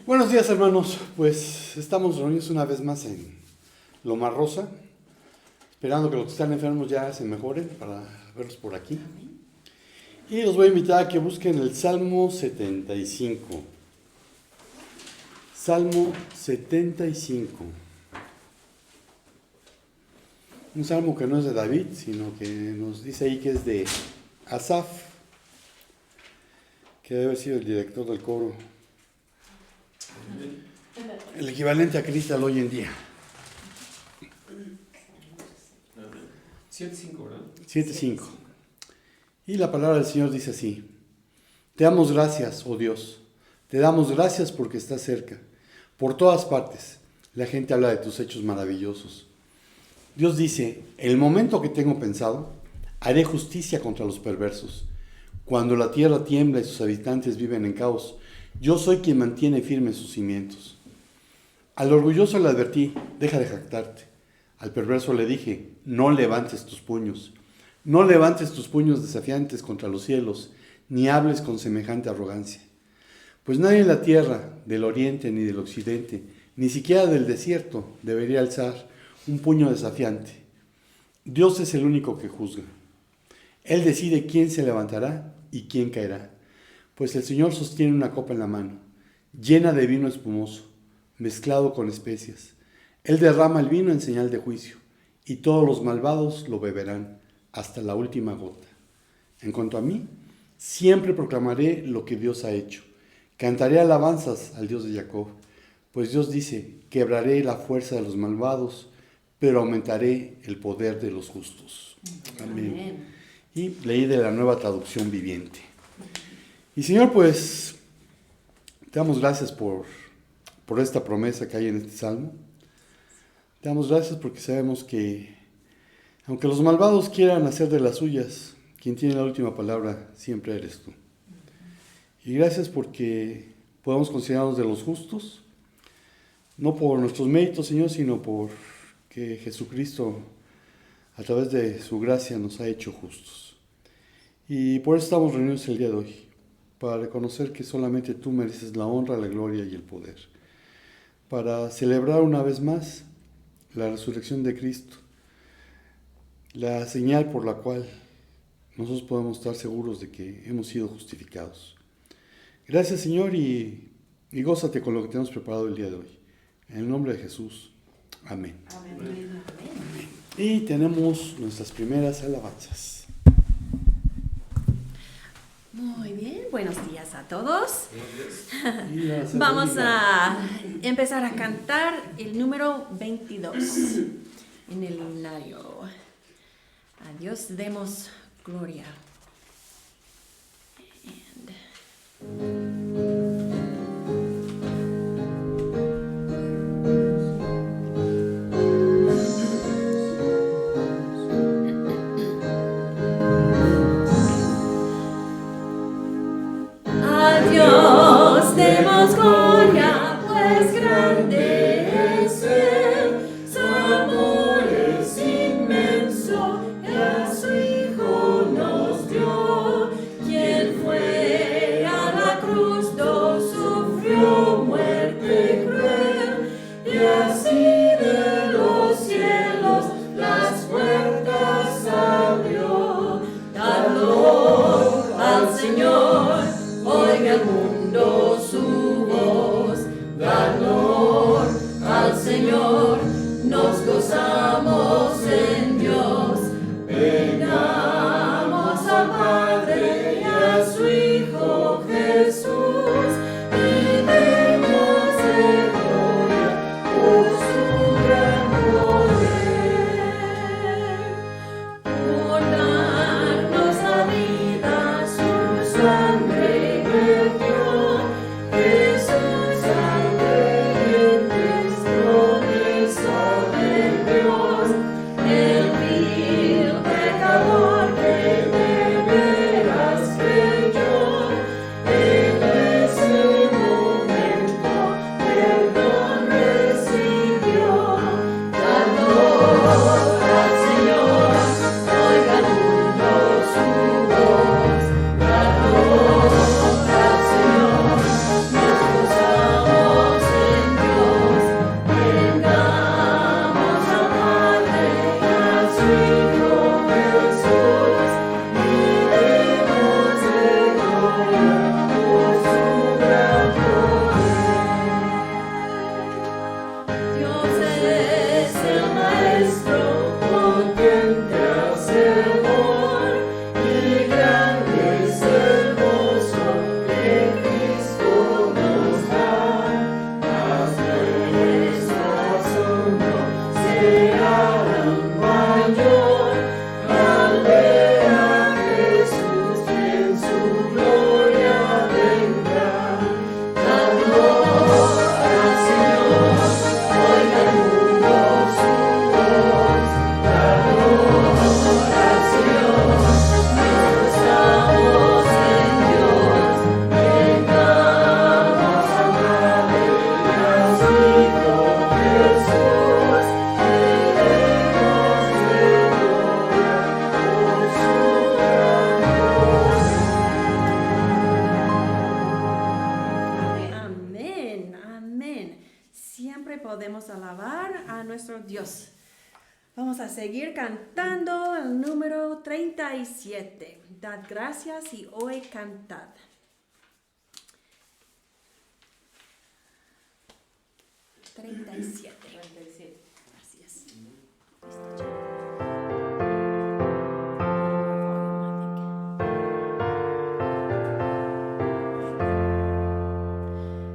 Buenos días, hermanos. Pues estamos reunidos una vez más en Loma Rosa, esperando que los que están enfermos ya se mejoren para verlos por aquí. Y los voy a invitar a que busquen el Salmo 75. Salmo 75. Un salmo que no es de David, sino que nos dice ahí que es de Asaf, que debe haber sido el director del coro. El equivalente a Cristal hoy en día. 7.5, ¿verdad? 7.5. Y la palabra del Señor dice así: Te damos gracias, oh Dios, te damos gracias porque estás cerca. Por todas partes la gente habla de tus hechos maravillosos. Dios dice: el momento que tengo pensado, haré justicia contra los perversos. Cuando la tierra tiembla y sus habitantes viven en caos, yo soy quien mantiene firmes sus cimientos. Al orgulloso le advertí: deja de jactarte. Al perverso le dije: no levantes tus puños. No levantes tus puños desafiantes contra los cielos, ni hables con semejante arrogancia. Pues nadie en la tierra, del oriente ni del occidente, ni siquiera del desierto, debería alzar un puño desafiante. Dios es el único que juzga. Él decide quién se levantará y quién caerá. Pues el Señor sostiene una copa en la mano, llena de vino espumoso, mezclado con especias. Él derrama el vino en señal de juicio, y todos los malvados lo beberán hasta la última gota. En cuanto a mí, siempre proclamaré lo que Dios ha hecho. Cantaré alabanzas al Dios de Jacob, pues Dios dice: quebraré la fuerza de los malvados, pero aumentaré el poder de los justos. Amén. Y leí de la Nueva Traducción Viviente. Y Señor, pues, te damos gracias por esta promesa que hay en este salmo. Te damos gracias porque sabemos que, aunque los malvados quieran hacer de las suyas, quien tiene la última palabra siempre eres tú. Y gracias porque podemos considerarnos de los justos, no por nuestros méritos, Señor, sino porque Jesucristo, a través de su gracia, nos ha hecho justos. Y por eso estamos reunidos el día de hoy, para reconocer que solamente tú mereces la honra, la gloria y el poder, para celebrar una vez más la resurrección de Cristo, la señal por la cual nosotros podemos estar seguros de que hemos sido justificados. Gracias, Señor, y gózate con lo que tenemos preparado el día de hoy. En el nombre de Jesús. Amén. Amén. Amén. Y tenemos nuestras primeras alabanzas. Muy bien, buenos días a todos. Buenos días. Vamos a empezar a cantar el número 22 en el himnario. A Dios demos gloria. A Dios demos gloria, pues grande es Él, su amor es inmenso, a su Hijo nos dio, quien fue a la cruz podemos alabar a nuestro Dios. Vamos a seguir cantando el número 37. Dad gracias y hoy cantad. 37. Gracias.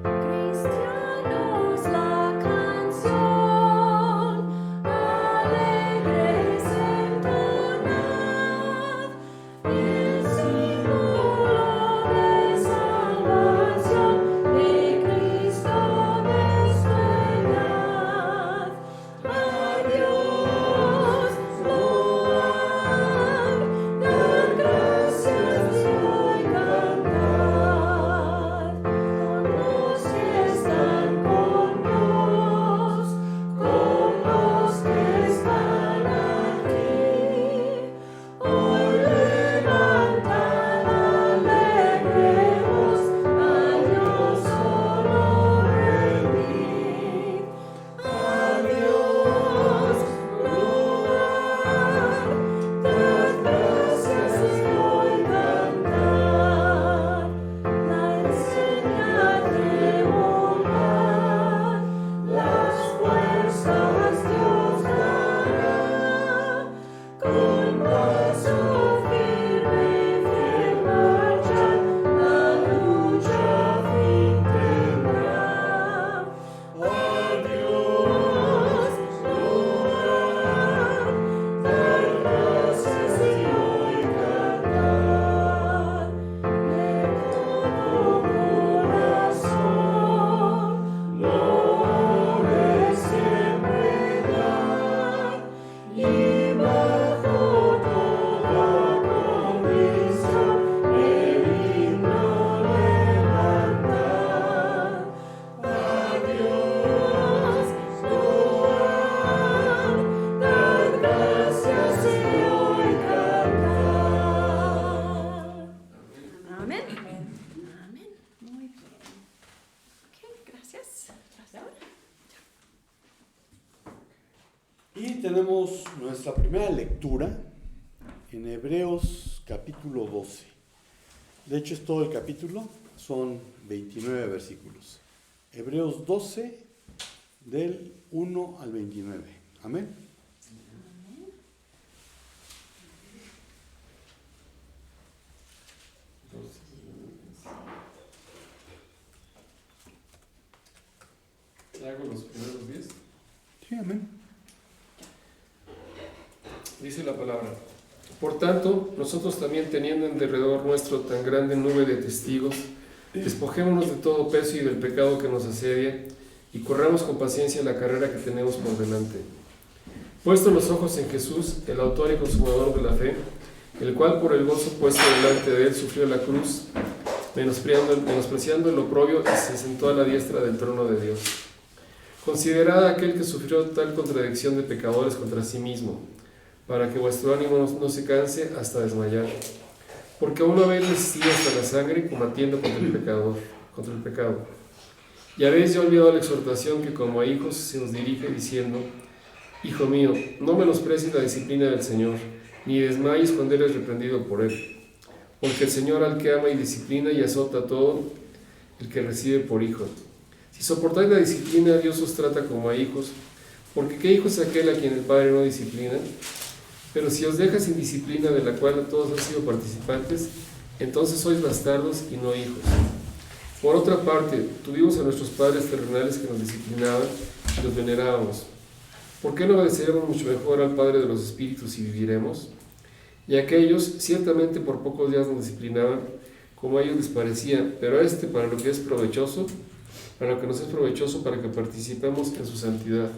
Cristianos, la canción, alegres entonad, el símbolo de salvación de Cristo desnudad. A Dios loar, dar gracias y hoy cantar. Con los que están con Dios, con los que están aquí, hoy levantan alegremos, a Dios solo rendir. A Dios loar, dar gracias y hoy cantar. La enseñanza de volar, las fuerzas Dios dará, con paso firme y fiel marchar, la lucha fin tendrá. A Dios loar, dar gracias y hoy cantar. De todo corazón, lores siempre dar, y bajo toda condición el himno levantar. A Dios loar, dar gracias y hoy cantar. Amén. Amén. Muy bien. Ok, gracias. Y tenemos nuestra primera lectura en Hebreos capítulo 12. De hecho es todo el capítulo, son 29 versículos. Hebreos 12 del 1 al 29. Amén. ¿Hago los primeros 10? Sí, amén. Dice la palabra: Por tanto, nosotros también, teniendo en derredor nuestro tan grande nube de testigos, despojémonos de todo peso y del pecado que nos asedia, y corramos con paciencia la carrera que tenemos por delante. Puestos los ojos en Jesús, el autor y consumador de la fe, el cual por el gozo puesto delante de él sufrió la cruz, menospreciando el oprobio, y se sentó a la diestra del trono de Dios. Considerad a aquel que sufrió tal contradicción de pecadores contra sí mismo, para que vuestro ánimo no se canse hasta desmayar. Porque aún no habéis resistido hasta la sangre, combatiendo contra el pecado. Y habéis ya olvidado la exhortación que como a hijos se os dirige diciendo: Hijo mío, no menosprecies la disciplina del Señor, ni desmayes cuando eres reprendido por Él. Porque el Señor al que ama y disciplina y azota a todo el que recibe por hijo. Si soportáis la disciplina, Dios os trata como a hijos, porque ¿qué hijo es aquel a quien el Padre no disciplina? Pero si os deja sin disciplina, de la cual todos han sido participantes, entonces sois bastardos y no hijos. Por otra parte, tuvimos a nuestros padres terrenales que nos disciplinaban y los venerábamos. ¿Por qué no obedeceremos mucho mejor al Padre de los Espíritus y viviremos? Y aquellos ciertamente por pocos días nos disciplinaban, como a ellos les parecía, pero a este para lo que es provechoso, para lo que nos es provechoso, para que participemos en su santidad.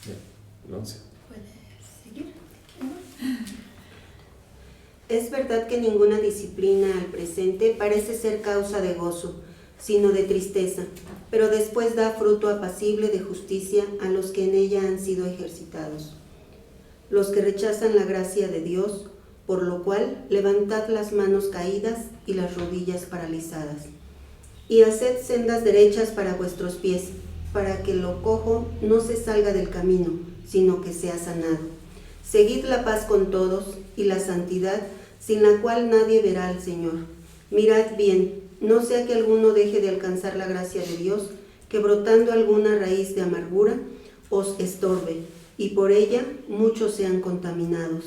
Ya, el 11. ¿Puedes seguir? Es verdad que ninguna disciplina al presente parece ser causa de gozo, sino de tristeza, pero después da fruto apacible de justicia a los que en ella han sido ejercitados. Los que rechazan la gracia de Dios, por lo cual levantad las manos caídas y las rodillas paralizadas, y haced sendas derechas para vuestros pies, para que lo cojo no se salga del camino, sino que sea sanado. Seguid la paz con todos y la santidad, sin la cual nadie verá al Señor. Mirad bien, no sea que alguno deje de alcanzar la gracia de Dios, que brotando alguna raíz de amargura os estorbe, y por ella muchos sean contaminados.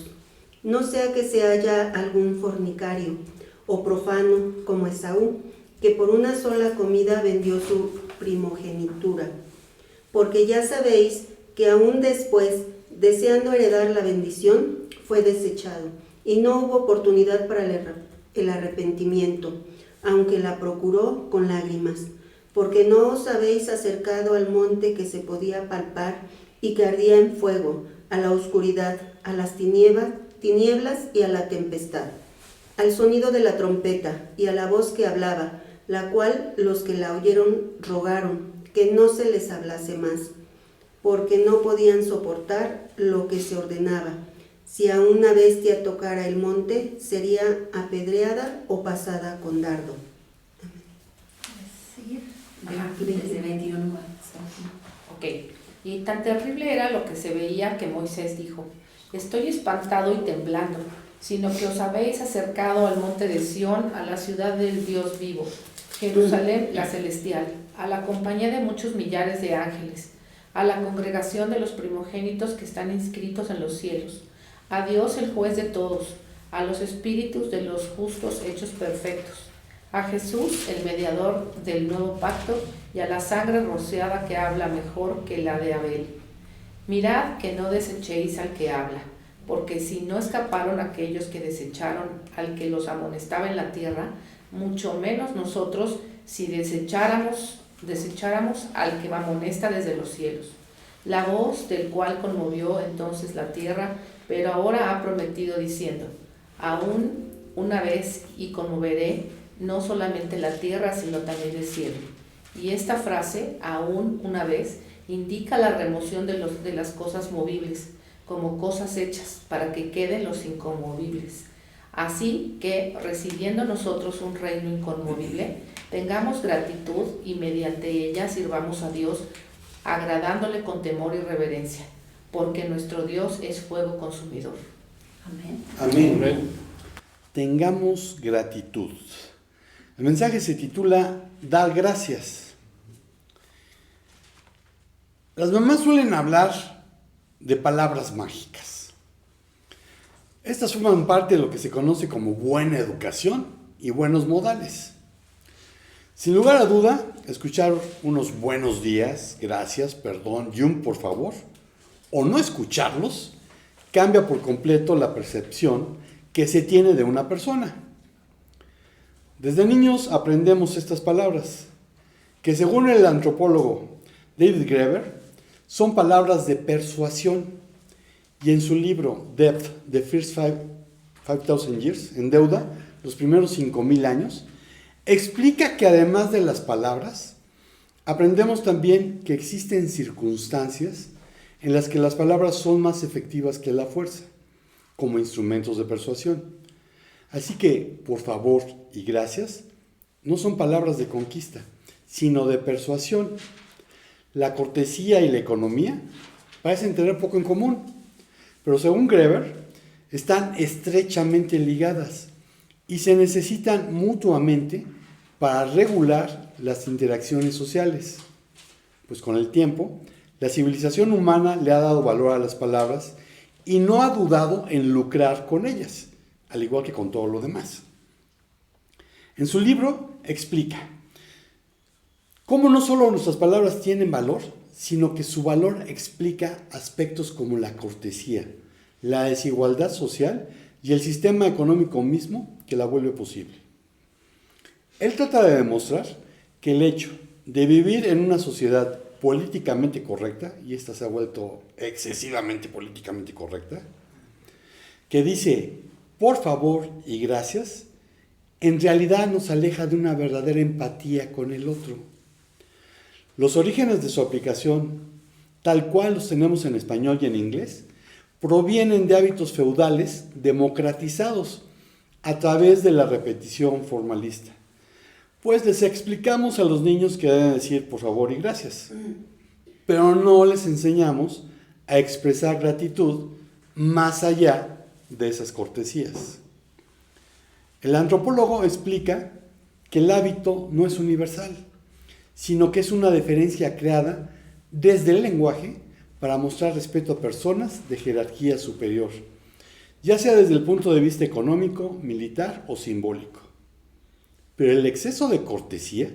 No sea que se haya algún fornicario o profano como Esaú, que por una sola comida vendió su primogenitura. Porque ya sabéis que aún después, deseando heredar la bendición, fue desechado, y no hubo oportunidad para el arrepentimiento, aunque la procuró con lágrimas, porque no os habéis acercado al monte que se podía palpar y que ardía en fuego, a la oscuridad, a las tinieblas y a la tempestad, al sonido de la trompeta y a la voz que hablaba, la cual los que la oyeron rogaron que no se les hablase más, porque no podían soportar lo que se ordenaba. Si a una bestia tocara el monte, sería apedreada o pasada con dardo. Ajá, desde 21. Ok. Y tan terrible era lo que se veía que Moisés dijo: estoy espantado y temblando, sino que os habéis acercado al monte de Sión, a la ciudad del Dios vivo, Jerusalén la celestial, a la compañía de muchos millares de ángeles, a la congregación de los primogénitos que están inscritos en los cielos, a Dios el juez de todos, a los espíritus de los justos hechos perfectos, a Jesús el mediador del nuevo pacto y a la sangre rociada que habla mejor que la de Abel. Mirad que no desechéis al que habla, porque si no escaparon aquellos que desecharon al que los amonestaba en la tierra, mucho menos nosotros si desecháramos al que amonesta desde los cielos. La voz del cual conmovió entonces la tierra, pero ahora ha prometido diciendo: aún una vez y conmoveré no solamente la tierra, sino también el cielo. Y esta frase, aún una vez, indica la remoción de las cosas movibles, como cosas hechas, para que queden los inconmovibles. Así que, recibiendo nosotros un reino inconmovible, tengamos gratitud y mediante ella sirvamos a Dios, agradándole con temor y reverencia, porque nuestro Dios es fuego consumidor. Amén. Amén. Amén. Tengamos gratitud. El mensaje se titula Dar gracias. Las mamás suelen hablar de palabras mágicas. Estas forman parte de lo que se conoce como buena educación y buenos modales. Sin lugar a duda, escuchar unos buenos días, gracias, perdón y un por favor, o no escucharlos, cambia por completo la percepción que se tiene de una persona. Desde niños aprendemos estas palabras, que según el antropólogo David Graeber, son palabras de persuasión, y en su libro Depth, The First 5,000 Years, en deuda, los primeros 5,000 años, explica que además de las palabras, aprendemos también que existen circunstancias en las que las palabras son más efectivas que la fuerza, como instrumentos de persuasión. Así que, por favor y gracias, no son palabras de conquista, sino de persuasión. La cortesía y la economía parecen tener poco en común, pero según Graeber, están estrechamente ligadas y se necesitan mutuamente para regular las interacciones sociales. Pues con el tiempo, la civilización humana le ha dado valor a las palabras y no ha dudado en lucrar con ellas, al igual que con todo lo demás. En su libro explica cómo no solo nuestras palabras tienen valor, sino que su valor explica aspectos como la cortesía, la desigualdad social y el sistema económico mismo que la vuelve posible. Él trata de demostrar que el hecho de vivir en una sociedad políticamente correcta, y esta se ha vuelto excesivamente políticamente correcta, que dice por favor y gracias, en realidad nos aleja de una verdadera empatía con el otro. Los orígenes de su aplicación, tal cual los tenemos en español y en inglés, provienen de hábitos feudales democratizados a través de la repetición formalista. Pues les explicamos a los niños que deben decir por favor y gracias. pero no les enseñamos a expresar gratitud más allá de esas cortesías. El antropólogo explica que el hábito no es universal, sino que es una deferencia creada desde el lenguaje para mostrar respeto a personas de jerarquía superior, ya sea desde el punto de vista económico, militar o simbólico. Pero el exceso de cortesía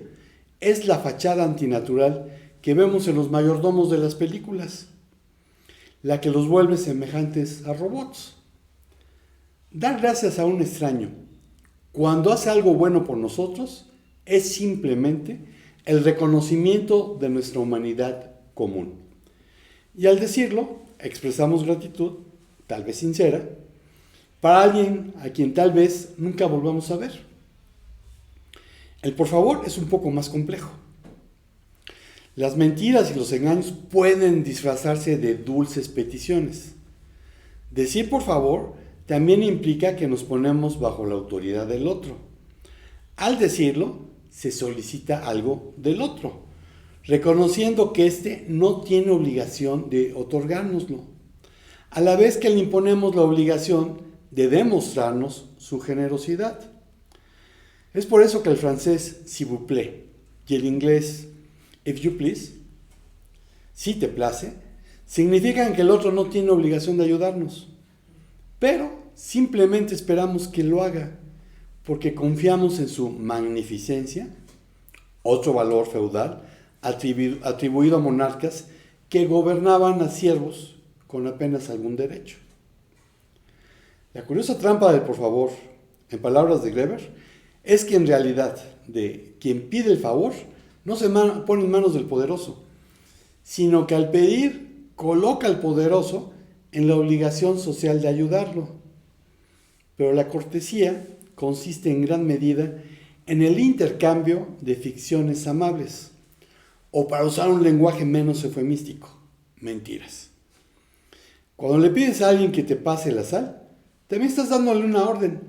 es la fachada antinatural que vemos en los mayordomos de las películas, la que los vuelve semejantes a robots. Dar gracias a un extraño cuando hace algo bueno por nosotros es simplemente el reconocimiento de nuestra humanidad común. Y al decirlo, expresamos gratitud, tal vez sincera, para alguien a quien tal vez nunca volvamos a ver. El por favor es un poco más complejo. Las mentiras y los engaños pueden disfrazarse de dulces peticiones. Decir por favor también implica que nos ponemos bajo la autoridad del otro. Al decirlo, se solicita algo del otro, reconociendo que éste no tiene obligación de otorgárnoslo, a la vez que le imponemos la obligación de demostrarnos su generosidad. Es por eso que el francés s'il vous plaît y el inglés if you please, si te place, significan que el otro no tiene obligación de ayudarnos, pero simplemente esperamos que lo haga porque confiamos en su magnificencia, otro valor feudal atribuido a monarcas que gobernaban a siervos con apenas algún derecho. La curiosa trampa del por favor, en palabras de Greber, es que en realidad de quien pide el favor no se pone en manos del poderoso, sino que al pedir coloca al poderoso en la obligación social de ayudarlo. Pero la cortesía consiste en gran medida en el intercambio de ficciones amables, o para usar un lenguaje menos eufemístico, mentiras. Cuando le pides a alguien que te pase la sal, también estás dándole una orden,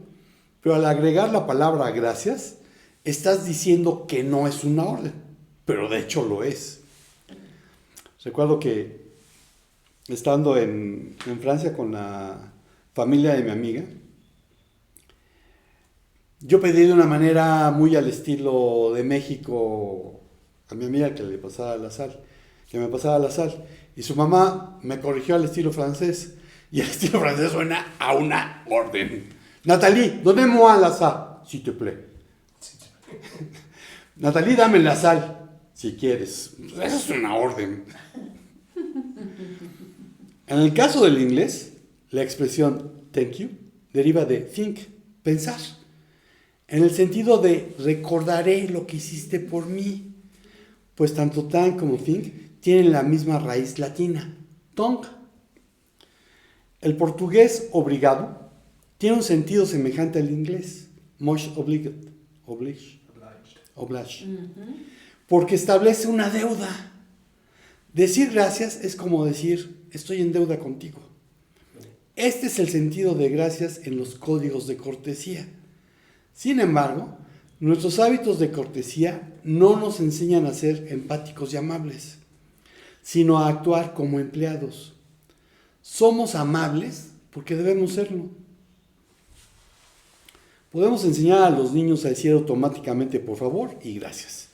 pero al agregar la palabra gracias, estás diciendo que no es una orden, pero de hecho lo es. Recuerdo que estando en Francia con la familia de mi amiga, yo pedí de una manera muy al estilo de México a mi amiga que le pasara la sal, que me pasara la sal, y su mamá me corrigió al estilo francés, y el estilo francés suena a una orden. Nathalie, donnez-moi la sal, s'il te plaît. Nathalie, dame la sal, si quieres. Eso es una orden. En el caso del inglés, la expresión thank you deriva de think, pensar, en el sentido de recordaré lo que hiciste por mí, pues tanto thank como think tienen la misma raíz latina, tonk. El portugués obrigado tiene un sentido semejante al inglés, much obliged, obliged, porque establece una deuda. Decir gracias es como decir estoy en deuda contigo. Este es el sentido de gracias en los códigos de cortesía. Sin embargo, nuestros hábitos de cortesía no nos enseñan a ser empáticos y amables, sino a actuar como empleados. Somos amables porque debemos serlo. Podemos enseñar a los niños a decir automáticamente por favor y gracias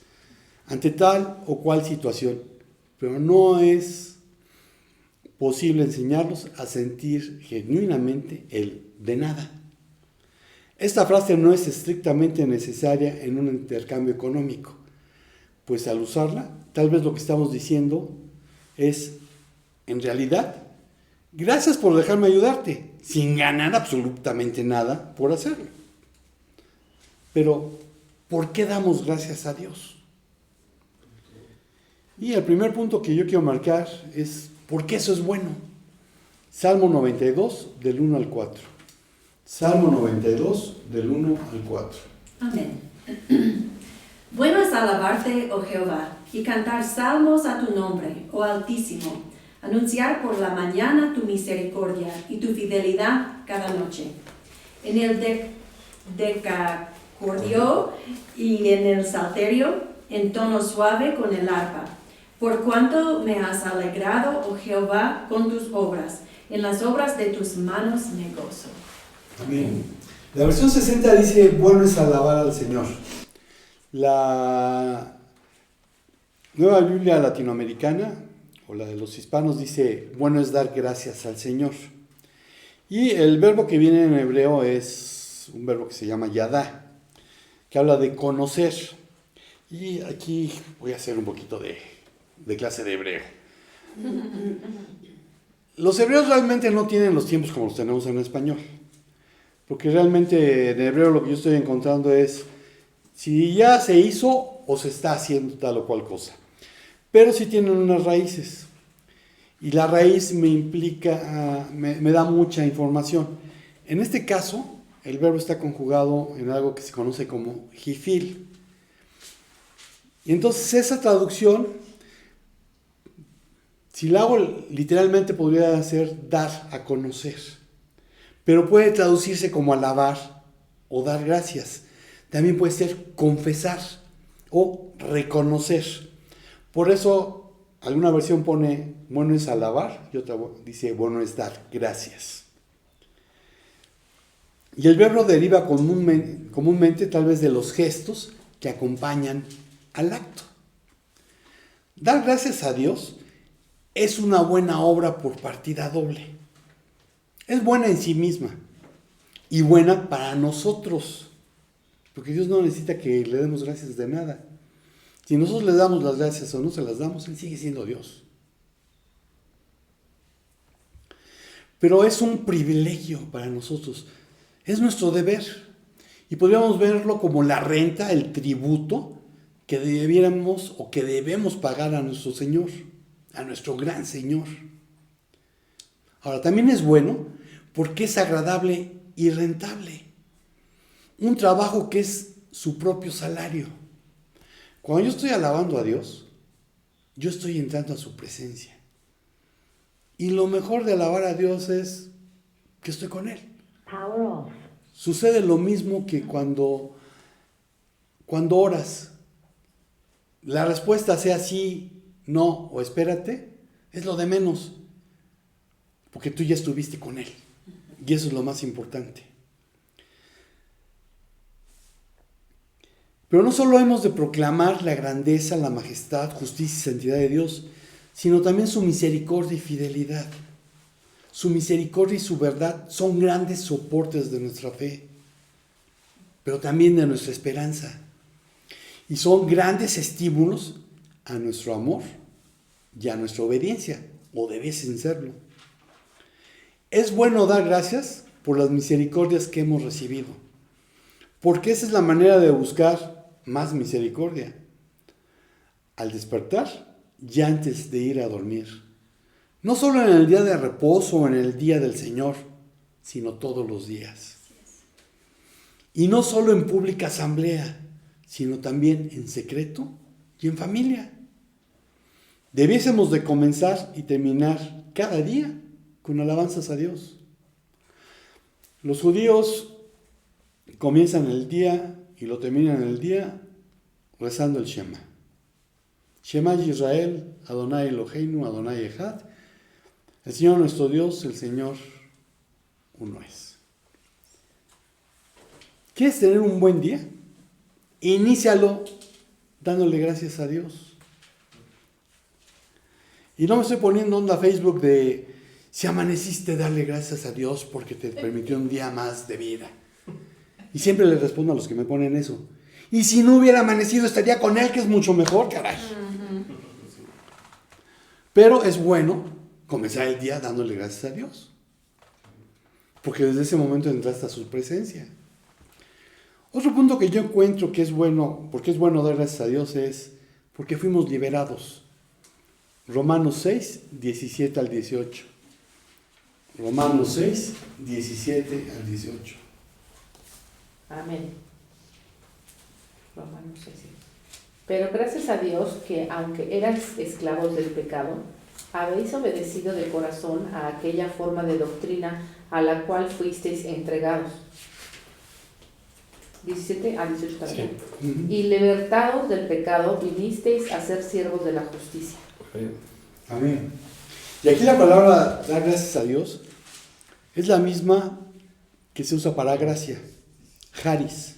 ante tal o cual situación, pero no es posible enseñarlos a sentir genuinamente el de nada. Esta frase no es estrictamente necesaria en un intercambio económico, pues al usarla, tal vez lo que estamos diciendo es, en realidad, gracias por dejarme ayudarte, sin ganar absolutamente nada por hacerlo. Pero, ¿por qué damos gracias a Dios? Y el primer punto que yo quiero marcar es, ¿por qué eso es bueno? Salmo 92, del 1 al 4. Salmo 92, del 1 al 4. Amén. Bueno es alabarte, oh Jehová, y cantar salmos a tu nombre, oh Altísimo, anunciar por la mañana tu misericordia y tu fidelidad cada noche. En el decacordio y en el salterio, en tono suave con el arpa, Por cuanto me has alegrado, oh Jehová, con tus obras, en las obras de tus manos me gozo. Amén. La versión 60 dice, bueno es alabar al Señor. La Nueva Biblia Latinoamericana, o la de los hispanos, dice, bueno es dar gracias al Señor. Y el verbo que viene en hebreo es un verbo que se llama yadá, que habla de conocer. Y aquí voy a hacer un poquito de clase de hebreo. Los hebreos realmente no tienen los tiempos como los tenemos en español. Porque realmente en hebreo lo que yo estoy encontrando es si ya se hizo o se está haciendo tal o cual cosa. Pero sí tienen unas raíces. Y la raíz me implica, me da mucha información. En este caso, el verbo está conjugado en algo que se conoce como jifil. Y entonces esa traducción, si la hago literalmente, podría ser dar a conocer. Pero puede traducirse como alabar o dar gracias. También puede ser confesar o reconocer. Por eso, alguna versión pone, bueno es alabar, y otra dice, bueno es dar gracias. Y el verbo deriva comúnmente tal vez de los gestos que acompañan al acto. Dar gracias a Dios es una buena obra por partida doble. Es buena en sí misma y buena para nosotros, porque Dios no necesita que le demos gracias de nada. Si nosotros le damos las gracias o no se las damos, Él sigue siendo Dios. Pero es un privilegio para nosotros, es nuestro deber. Y podríamos verlo como la renta, el tributo que debiéramos o que debemos pagar a nuestro Señor, a nuestro gran Señor. Ahora, también es bueno porque es agradable y rentable. Un trabajo que es su propio salario. Cuando yo estoy alabando a Dios, yo estoy entrando a su presencia. Y lo mejor de alabar a Dios es que estoy con Él. Power off. Sucede lo mismo que cuando oras. La respuesta sea sí, no o espérate, es lo de menos. Porque tú ya estuviste con Él. Y eso es lo más importante. Pero no solo hemos de proclamar la grandeza, la majestad, justicia y santidad de Dios, sino también su misericordia y fidelidad. Su misericordia y su verdad son grandes soportes de nuestra fe, pero también de nuestra esperanza. Y son grandes estímulos a nuestro amor y a nuestra obediencia, o debiesen serlo. Es bueno dar gracias por las misericordias que hemos recibido, porque esa es la manera de buscar más misericordia. Al despertar y antes de ir a dormir. No solo en el día de reposo o en el día del Señor, sino todos los días. Y no solo en pública asamblea, sino también en secreto y en familia. Debiésemos de comenzar y terminar cada día con alabanzas a Dios. Los judíos comienzan el día y lo terminan el día rezando el Shema. Shema Yisrael, Adonai Eloheinu, Adonai Echad. El Señor nuestro Dios, el Señor uno es. ¿Quieres tener un buen día? Inícialo dándole gracias a Dios. Y no me estoy poniendo onda Facebook de si amaneciste, darle gracias a Dios porque te permitió un día más de vida. Y siempre le respondo a los que me ponen eso. Y si no hubiera amanecido, estaría con Él, que es mucho mejor, caray. Pero es bueno comenzar el día dándole gracias a Dios. Porque desde ese momento entraste a su presencia. Otro punto que yo encuentro que es bueno, porque es bueno dar gracias a Dios, es porque fuimos liberados. Romanos 6, 17 al 18. Romanos 6, 17 al 18. Amén. Romanos 6. Pero gracias a Dios que, aunque erais esclavos del pecado, habéis obedecido de corazón a aquella forma de doctrina a la cual fuisteis entregados. 17 al 18 también. Sí. Y libertados del pecado, vinisteis a ser siervos de la justicia. Amén. Y aquí la palabra dar gracias a Dios es la misma que se usa para gracia, charis,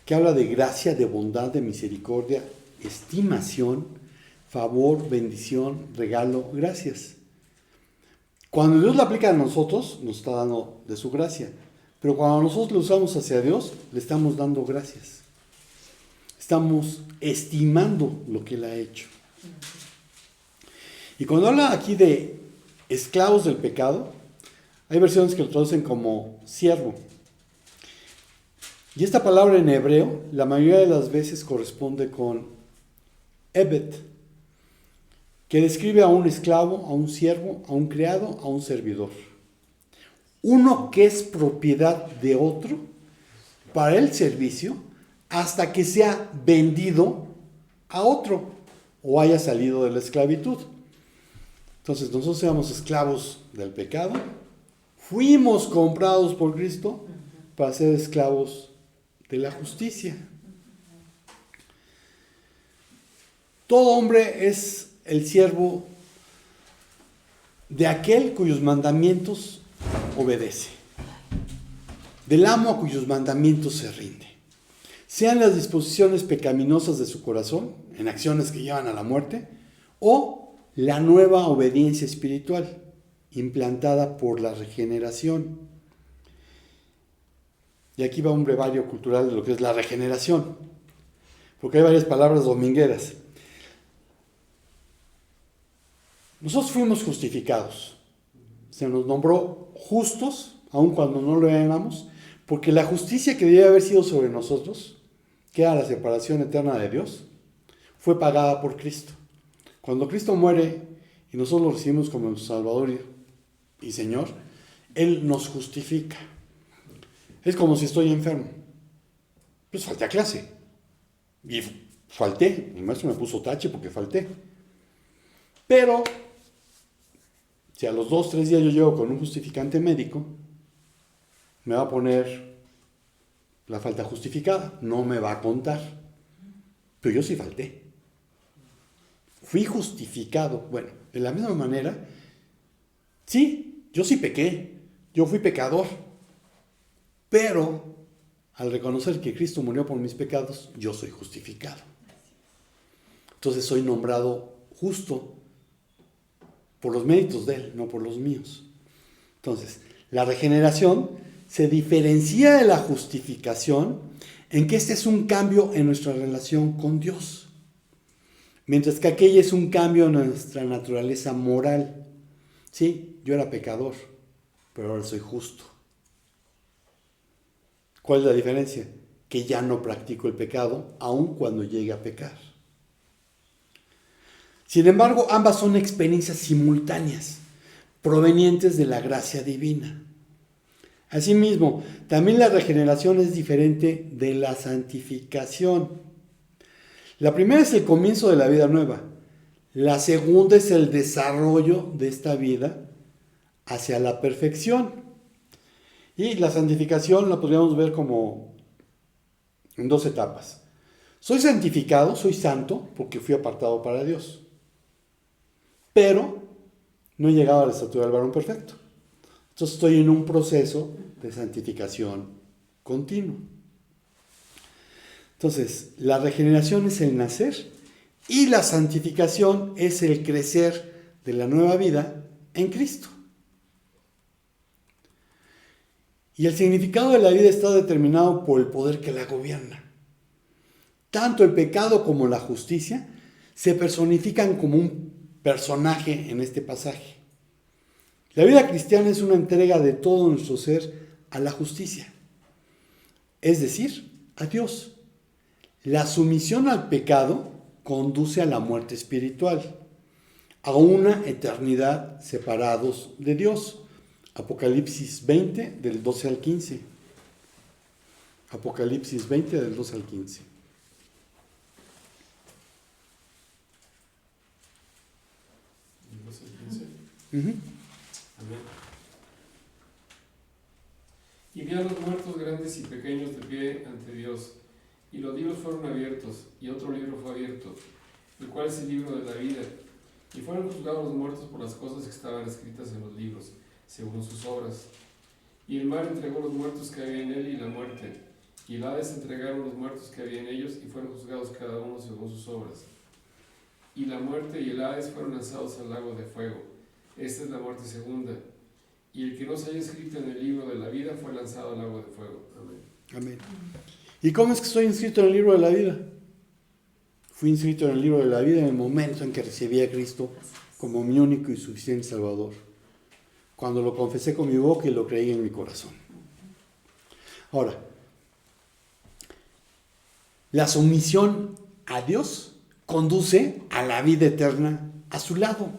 que habla de gracia, de bondad, de misericordia, estimación, favor, bendición, regalo, gracias. Cuando Dios la aplica a nosotros, nos está dando de su gracia. Pero cuando nosotros lo usamos hacia Dios, le estamos dando gracias. Estamos estimando lo que Él ha hecho. Y cuando habla aquí de esclavos del pecado, hay versiones que lo traducen como siervo. Y esta palabra en hebreo, la mayoría de las veces corresponde con ebed, que describe a un esclavo, a un siervo, a un criado, a un servidor. Uno que es propiedad de otro para el servicio hasta que sea vendido a otro o haya salido de la esclavitud. Entonces nosotros seamos esclavos del pecado, fuimos comprados por Cristo para ser esclavos de la justicia. Todo hombre es el siervo de aquel cuyos mandamientos obedece, del amo a cuyos mandamientos se rinde, sean las disposiciones pecaminosas de su corazón, en acciones que llevan a la muerte, o la nueva obediencia espiritual, implantada por la regeneración. Y aquí va un brevario cultural de lo que es la regeneración, porque hay varias palabras domingueras. Nosotros fuimos justificados. Se nos nombró justos, aun cuando no lo éramos, porque la justicia que debía haber sido sobre nosotros, que era la separación eterna de Dios, fue pagada por Cristo. Cuando Cristo muere y nosotros lo recibimos como nuestro Salvador y Señor, Él nos justifica. Es como si estoy enfermo. Pues falté a clase. Y falté. El maestro me puso tache porque falté. Pero si a los 2-3 días yo llego con un justificante médico, me va a poner la falta justificada, no me va a contar. Pero yo sí falté. Fui justificado. Bueno, de la misma manera, sí, yo sí pequé, yo fui pecador. Pero al reconocer que Cristo murió por mis pecados, yo soy justificado. Entonces soy nombrado justo por los méritos de Él, no por los míos. Entonces, la regeneración se diferencia de la justificación en que este es un cambio en nuestra relación con Dios, mientras que aquella es un cambio en nuestra naturaleza moral. Sí, yo era pecador, pero ahora soy justo. ¿Cuál es la diferencia? Que ya no practico el pecado, aun cuando llegue a pecar. Sin embargo, ambas son experiencias simultáneas, provenientes de la gracia divina. Asimismo, también la regeneración es diferente de la santificación. La primera es el comienzo de la vida nueva. La segunda es el desarrollo de esta vida hacia la perfección. Y la santificación la podríamos ver como en 2 etapas. Soy santificado, soy santo, porque fui apartado para Dios. Pero no he llegado a la estatura del varón perfecto. Entonces estoy en un proceso de santificación continuo. Entonces, la regeneración es el nacer y la santificación es el crecer de la nueva vida en Cristo. Y el significado de la vida está determinado por el poder que la gobierna. Tanto el pecado como la justicia se personifican como un personaje en este pasaje. La vida cristiana es una entrega de todo nuestro ser a la justicia, es decir, a Dios. La sumisión al pecado conduce a la muerte espiritual, a una eternidad separados de Dios. Apocalipsis 20, del 12 al 15. Apocalipsis 20, del 12 al 15. Amén. Y vi a los muertos grandes y pequeños de pie ante Dios, y los libros fueron abiertos, y otro libro fue abierto, el cual es el libro de la vida, Y fueron juzgados los muertos por las cosas que estaban escritas en los libros, según sus obras. Y el mar entregó los muertos que había en él y la muerte. Y el Hades entregaron los muertos que había en ellos y fueron juzgados cada uno según sus obras. Y la muerte y el Hades fueron lanzados al lago de fuego. Esta es la muerte segunda. Y el que no se haya escrito en el libro de la vida fue lanzado al lago de fuego. Amén. Amén. ¿Y cómo es que estoy inscrito en el libro de la vida? Fui inscrito en el libro de la vida en el momento en que recibí a Cristo como mi único y suficiente Salvador. Cuando lo confesé con mi boca y lo creí en mi corazón. Ahora, la sumisión a Dios conduce a la vida eterna a su lado.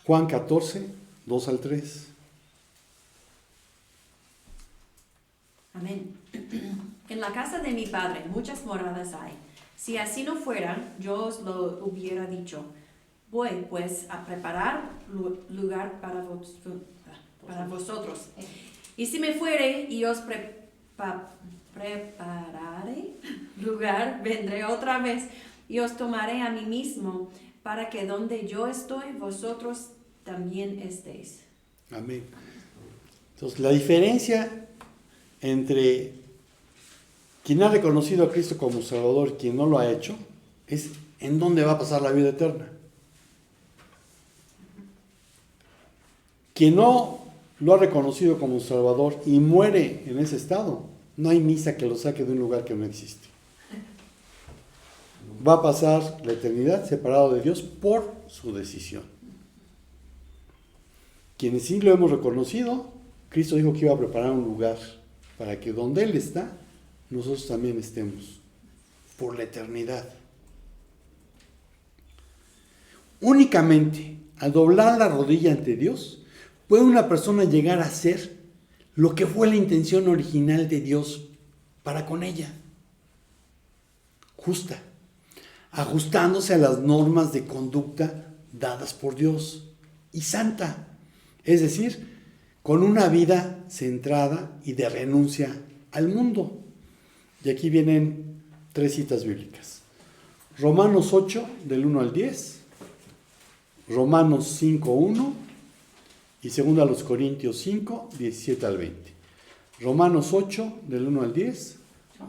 Juan 14, 2 al 3. Amén. En la casa de mi Padre muchas moradas hay. Si así no fuera, yo os lo hubiera dicho. Voy, pues, a preparar lugar para vosotros. Y si me fuere y os prepararé lugar, vendré otra vez y os tomaré a mí mismo, para que donde yo estoy, vosotros también estéis. Amén. Entonces, la diferencia entre quien ha reconocido a Cristo como Salvador y quien no lo ha hecho es en dónde va a pasar la vida eterna. Quien no lo ha reconocido como Salvador y muere en ese estado, no hay misa que lo saque de un lugar que no existe. Va a pasar la eternidad separado de Dios por su decisión. Quienes sí lo hemos reconocido, Cristo dijo que iba a preparar un lugar para que donde Él está, nosotros también estemos por la eternidad. Únicamente al doblar la rodilla ante Dios, puede una persona llegar a ser lo que fue la intención original de Dios para con ella. Justa, ajustándose a las normas de conducta dadas por Dios, y santa, es decir, con una vida centrada y de renuncia al mundo. Y aquí vienen 3 citas bíblicas. Romanos 8, del 1 al 10, Romanos 5, 1 y 2 Corintios 5, 17 al 20. Romanos 8, del 1 al 10,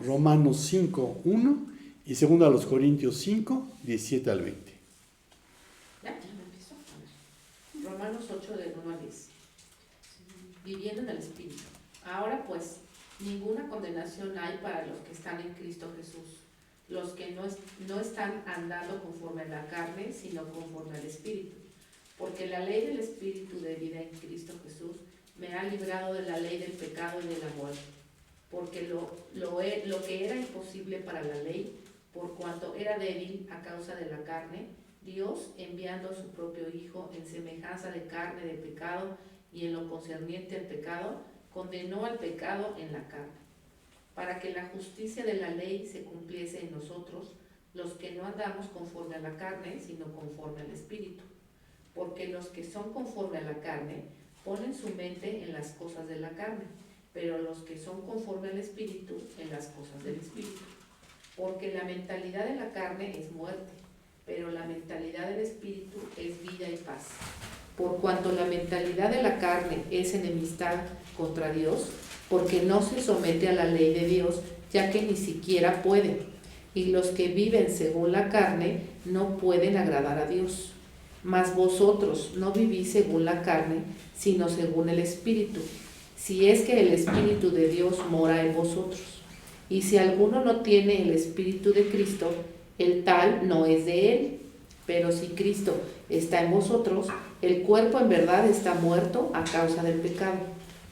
Romanos 5, 1 y 2 Corintios 5, 17 al 20. Ya me empezó. A ver. Romanos 8, del 1 al 10. Viviendo en el Espíritu. Ahora pues, ninguna condenación hay para los que están en Cristo Jesús, los que no están andando conforme a la carne, sino conforme al Espíritu. Porque la ley del Espíritu de vida en Cristo Jesús me ha librado de la ley del pecado y de la muerte. Porque lo que era imposible para la ley, por cuanto era débil a causa de la carne, Dios, enviando a su propio Hijo en semejanza de carne de pecado y en lo concerniente al pecado, condenó al pecado en la carne, para que la justicia de la ley se cumpliese en nosotros, los que no andamos conforme a la carne, sino conforme al Espíritu. Porque los que son conforme a la carne ponen su mente en las cosas de la carne, pero los que son conforme al Espíritu en las cosas del Espíritu. Porque la mentalidad de la carne es muerte, pero la mentalidad del Espíritu es vida y paz. Por cuanto la mentalidad de la carne es enemistad contra Dios, porque no se somete a la ley de Dios, ya que ni siquiera puede. Y los que viven según la carne no pueden agradar a Dios. Mas vosotros no vivís según la carne, sino según el Espíritu, si es que el Espíritu de Dios mora en vosotros. Y si alguno no tiene el Espíritu de Cristo, el tal no es de él. Pero si Cristo está en vosotros, el cuerpo en verdad está muerto a causa del pecado,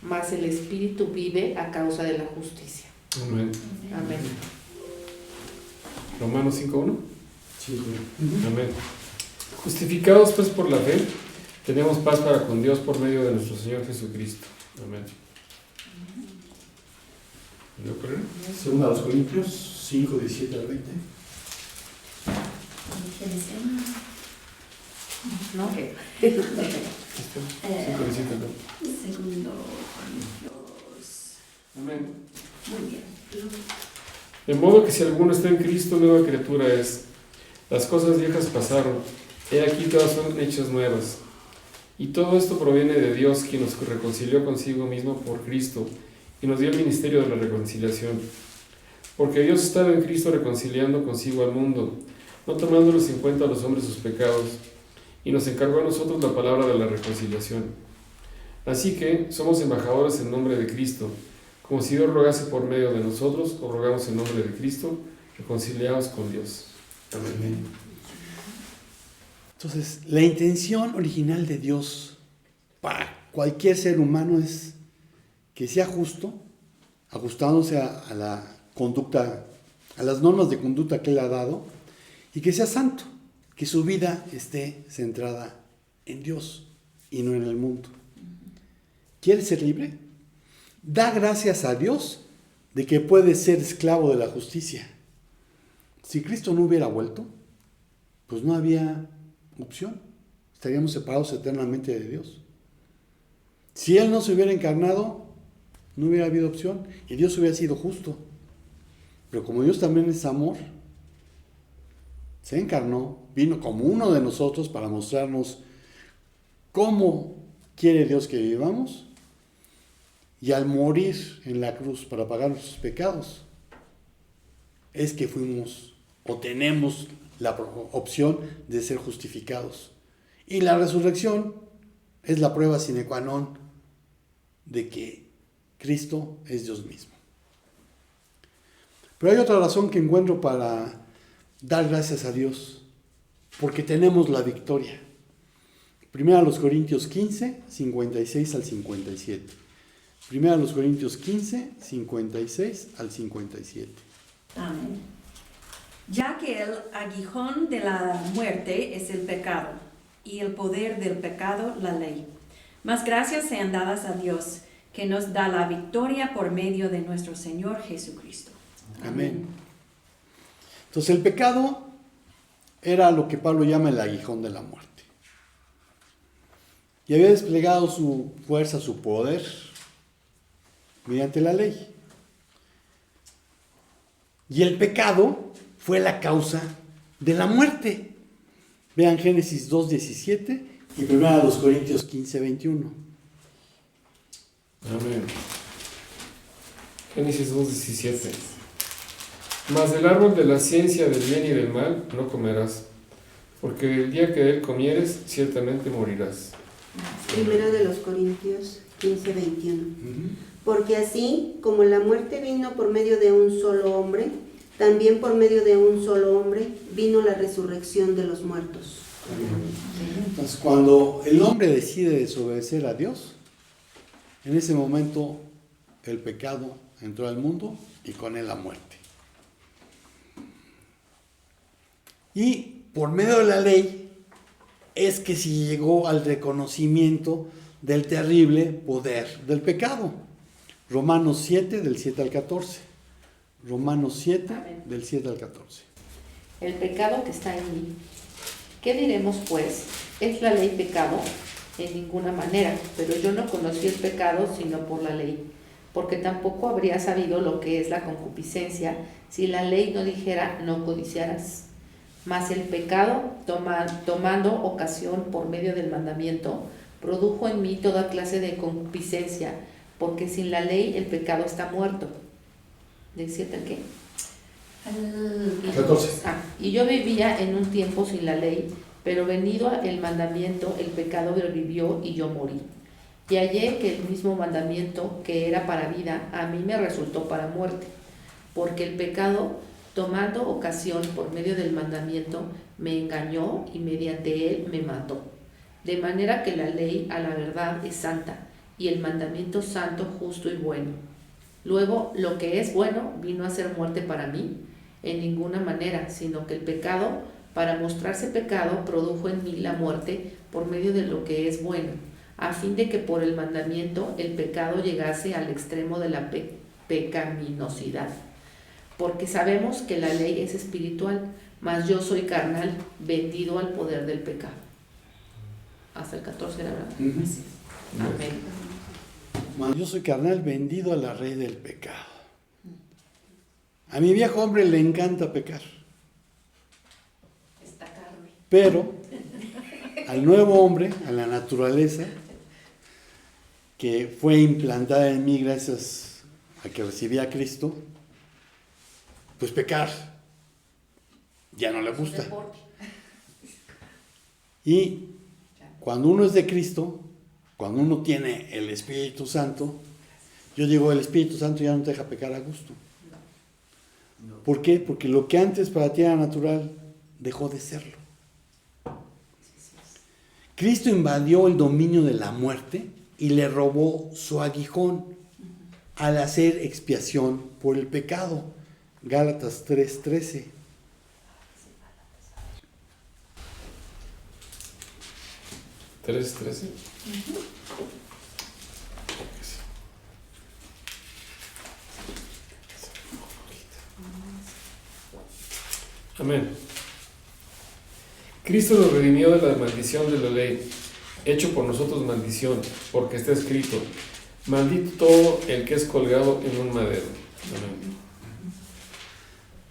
mas el Espíritu vive a causa de la justicia. Amén. Amén. Romanos 5.1. Sí. Amén. Justificados pues por la fe, tenemos paz para con Dios por medio de nuestro Señor Jesucristo. Amén. ¿Lo creen? 2 Corintios 5, 17 al 20. ¿No? ¿Listo? Eh, 5, 17, ¿no? Segundo Corintios. Amén. Muy bien. De modo que si alguno está en Cristo, nueva criatura es. Las cosas viejas pasaron, He aquí todas son hechas nuevas. Y todo esto proviene de Dios, quien nos reconcilió consigo mismo por Cristo y nos dio el ministerio de la reconciliación. Porque Dios estaba en Cristo reconciliando consigo al mundo, no tomándolos en cuenta a los hombres sus pecados, y nos encargó a nosotros la palabra de la reconciliación. Así que somos embajadores en nombre de Cristo, como si Dios rogase por medio de nosotros, o rogamos en nombre de Cristo, reconciliados con Dios. Amén. Entonces, la intención original de Dios para cualquier ser humano es que sea justo, ajustándose a la conducta, a las normas de conducta que Él ha dado, y que sea santo, que su vida esté centrada en Dios y no en el mundo. ¿Quieres ser libre? Da gracias a Dios de que puedes ser esclavo de la justicia. Si Cristo no hubiera vuelto, pues no había opción. Estaríamos separados eternamente de Dios. Si Él no se hubiera encarnado, no hubiera habido opción y Dios hubiera sido justo. Pero como Dios también es amor, se encarnó, vino como uno de nosotros para mostrarnos cómo quiere Dios que vivamos, y al morir en la cruz para pagar nuestros pecados, es que fuimos o tenemos la opción de ser justificados. Y la resurrección es la prueba sine qua non de que Cristo es Dios mismo. Pero hay otra razón que encuentro para dar gracias a Dios, porque tenemos la victoria. Primera a los Corintios 15, 56 al 57. Primera a los Corintios 15, 56 al 57. Amén. Ya que el aguijón de la muerte es el pecado, y el poder del pecado la ley. Mas gracias sean dadas a Dios, que nos da la victoria por medio de nuestro Señor Jesucristo. Amén. Entonces el pecado era lo que Pablo llama el aguijón de la muerte. Y había desplegado su fuerza, su poder, mediante la ley. Y el pecado fue la causa de la muerte. Vean Génesis 2:17 y 1 Corintios 15:21. Amén. Génesis 2:17. Mas del árbol de la ciencia del bien y del mal no comerás, porque el día que de él comieres, ciertamente morirás. Primera de los Corintios 15:21. Porque así como la muerte vino por medio de un solo hombre, también por medio de un solo hombre vino la resurrección de los muertos. Entonces, cuando el hombre decide desobedecer a Dios, en ese momento el pecado entró al mundo y con él la muerte. Y por medio de la ley es que se llegó al reconocimiento del terrible poder del pecado. Romanos 7, del 7 al 14. Romanos 7, Amén. del 7 al 14. El pecado que está en mí. ¿Qué diremos pues? ¿Es la ley pecado? En ninguna manera, pero yo no conocí el pecado sino por la ley, porque tampoco habría sabido lo que es la concupiscencia si la ley no dijera no codiciarás. Mas el pecado, tomando ocasión por medio del mandamiento, produjo en mí toda clase de concupiscencia, porque sin la ley el pecado está muerto. ¿De 7 al qué? 14. Y yo vivía en un tiempo sin la ley, pero venido el mandamiento, el pecado revivió y yo morí. Y hallé que el mismo mandamiento que era para vida, a mí me resultó para muerte, porque el pecado, tomando ocasión por medio del mandamiento, me engañó y mediante él me mató. De manera que la ley a la verdad es santa, y el mandamiento santo, justo y bueno. Luego, lo que es bueno vino a ser muerte para mí, en ninguna manera, sino que el pecado, para mostrarse pecado, produjo en mí la muerte por medio de lo que es bueno, a fin de que por el mandamiento el pecado llegase al extremo de la pecaminosidad. Porque sabemos que la ley es espiritual, mas yo soy carnal, vendido al poder del pecado. Hasta el 14 era verdad. Amén. Mas yo soy carnal, vendido a la ley del pecado. A mi viejo hombre le encanta pecar, Esta carne. pero al nuevo hombre, a la naturaleza, que fue implantada en mí gracias a que recibí a Cristo, pues pecar ya no le gusta. Y cuando uno es de Cristo, cuando uno tiene el Espíritu Santo, yo digo, el Espíritu Santo ya no te deja pecar a gusto. ¿Por qué? Porque lo que antes para ti era natural, dejó de serlo. Cristo invadió el dominio de la muerte y le robó su aguijón al hacer expiación por el pecado. Gálatas 3:13. ¿3:13? Amén. Cristo nos redimió de la maldición de la ley, hecho por nosotros maldición, porque está escrito: maldito todo el que es colgado en un madero. Amén.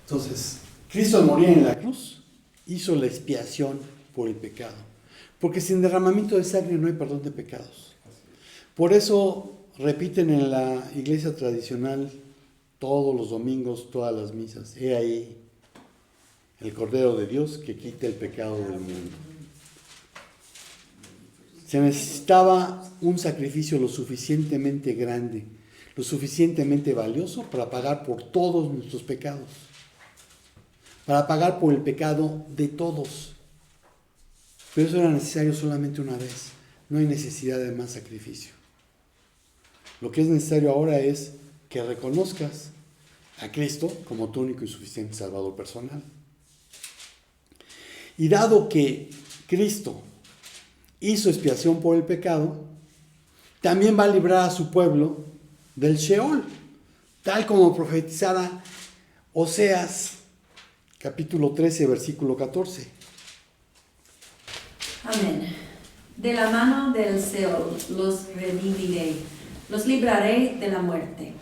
Entonces, Cristo al morir en la cruz hizo la expiación por el pecado, porque sin derramamiento de sangre no hay perdón de pecados. Por eso repiten en la iglesia tradicional todos los domingos, todas las misas: he ahí el Cordero de Dios que quita el pecado del mundo. Se necesitaba un sacrificio lo suficientemente grande, lo suficientemente valioso para pagar por todos nuestros pecados, para pagar por el pecado de todos. Pero eso era necesario solamente una vez, no hay necesidad de más sacrificio. Lo que es necesario ahora es que reconozcas a Cristo como tu único y suficiente Salvador personal. Y dado que Cristo hizo expiación por el pecado, también va a librar a su pueblo del Sheol, tal como profetizara Oseas, capítulo 13, versículo 14. Amén. De la mano del Seol los redimiré, los libraré de la muerte.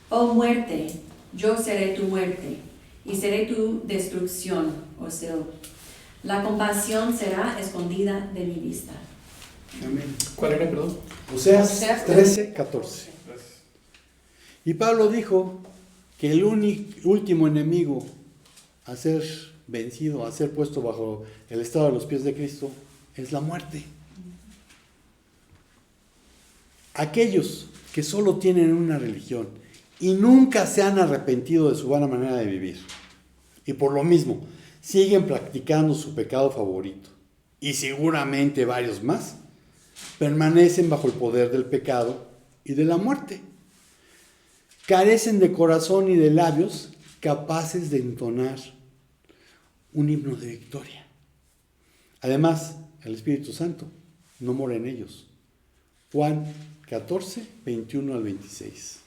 Oh muerte, yo seré tu muerte, y seré tu destrucción, oh Seol. La compasión será escondida de mi vista. Amén. ¿Cuál era, perdón? Oseas 13, 14. Gracias. Y Pablo dijo que el último enemigo a ser vencido, a ser puesto bajo el estado de los pies de Cristo, es la muerte. Aquellos que solo tienen una religión y nunca se han arrepentido de su vana manera de vivir, y por lo mismo siguen practicando su pecado favorito, y seguramente varios más, permanecen bajo el poder del pecado y de la muerte. Carecen de corazón y de labios capaces de entonar un himno de victoria. Además, el Espíritu Santo no mora en ellos. Juan 14, 21 al 26.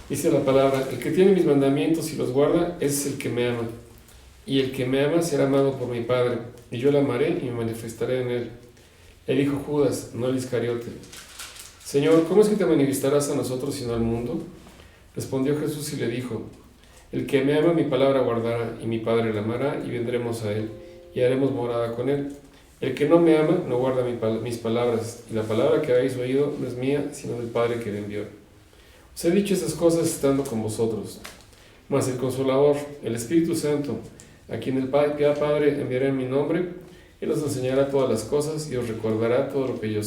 Dice la palabra: el que tiene mis mandamientos y los guarda, ese es el que me ama. Y el que me ama será amado por mi Padre, y yo le amaré y me manifestaré en él. Le dijo Judas, no el Iscariote: Señor, ¿cómo es que te manifestarás a nosotros y no al mundo? Respondió Jesús y le dijo: el que me ama mi palabra guardará, y mi Padre le amará, y vendremos a él, y haremos morada con él. El que no me ama no guarda mis palabras, y la palabra que habéis oído no es mía, sino del Padre que me envió. Os he dicho estas cosas estando con vosotros. Mas el Consolador, el Espíritu Santo, a quien el Padre enviará en mi nombre, Él os enseñará todas las cosas y os recordará todo lo que yo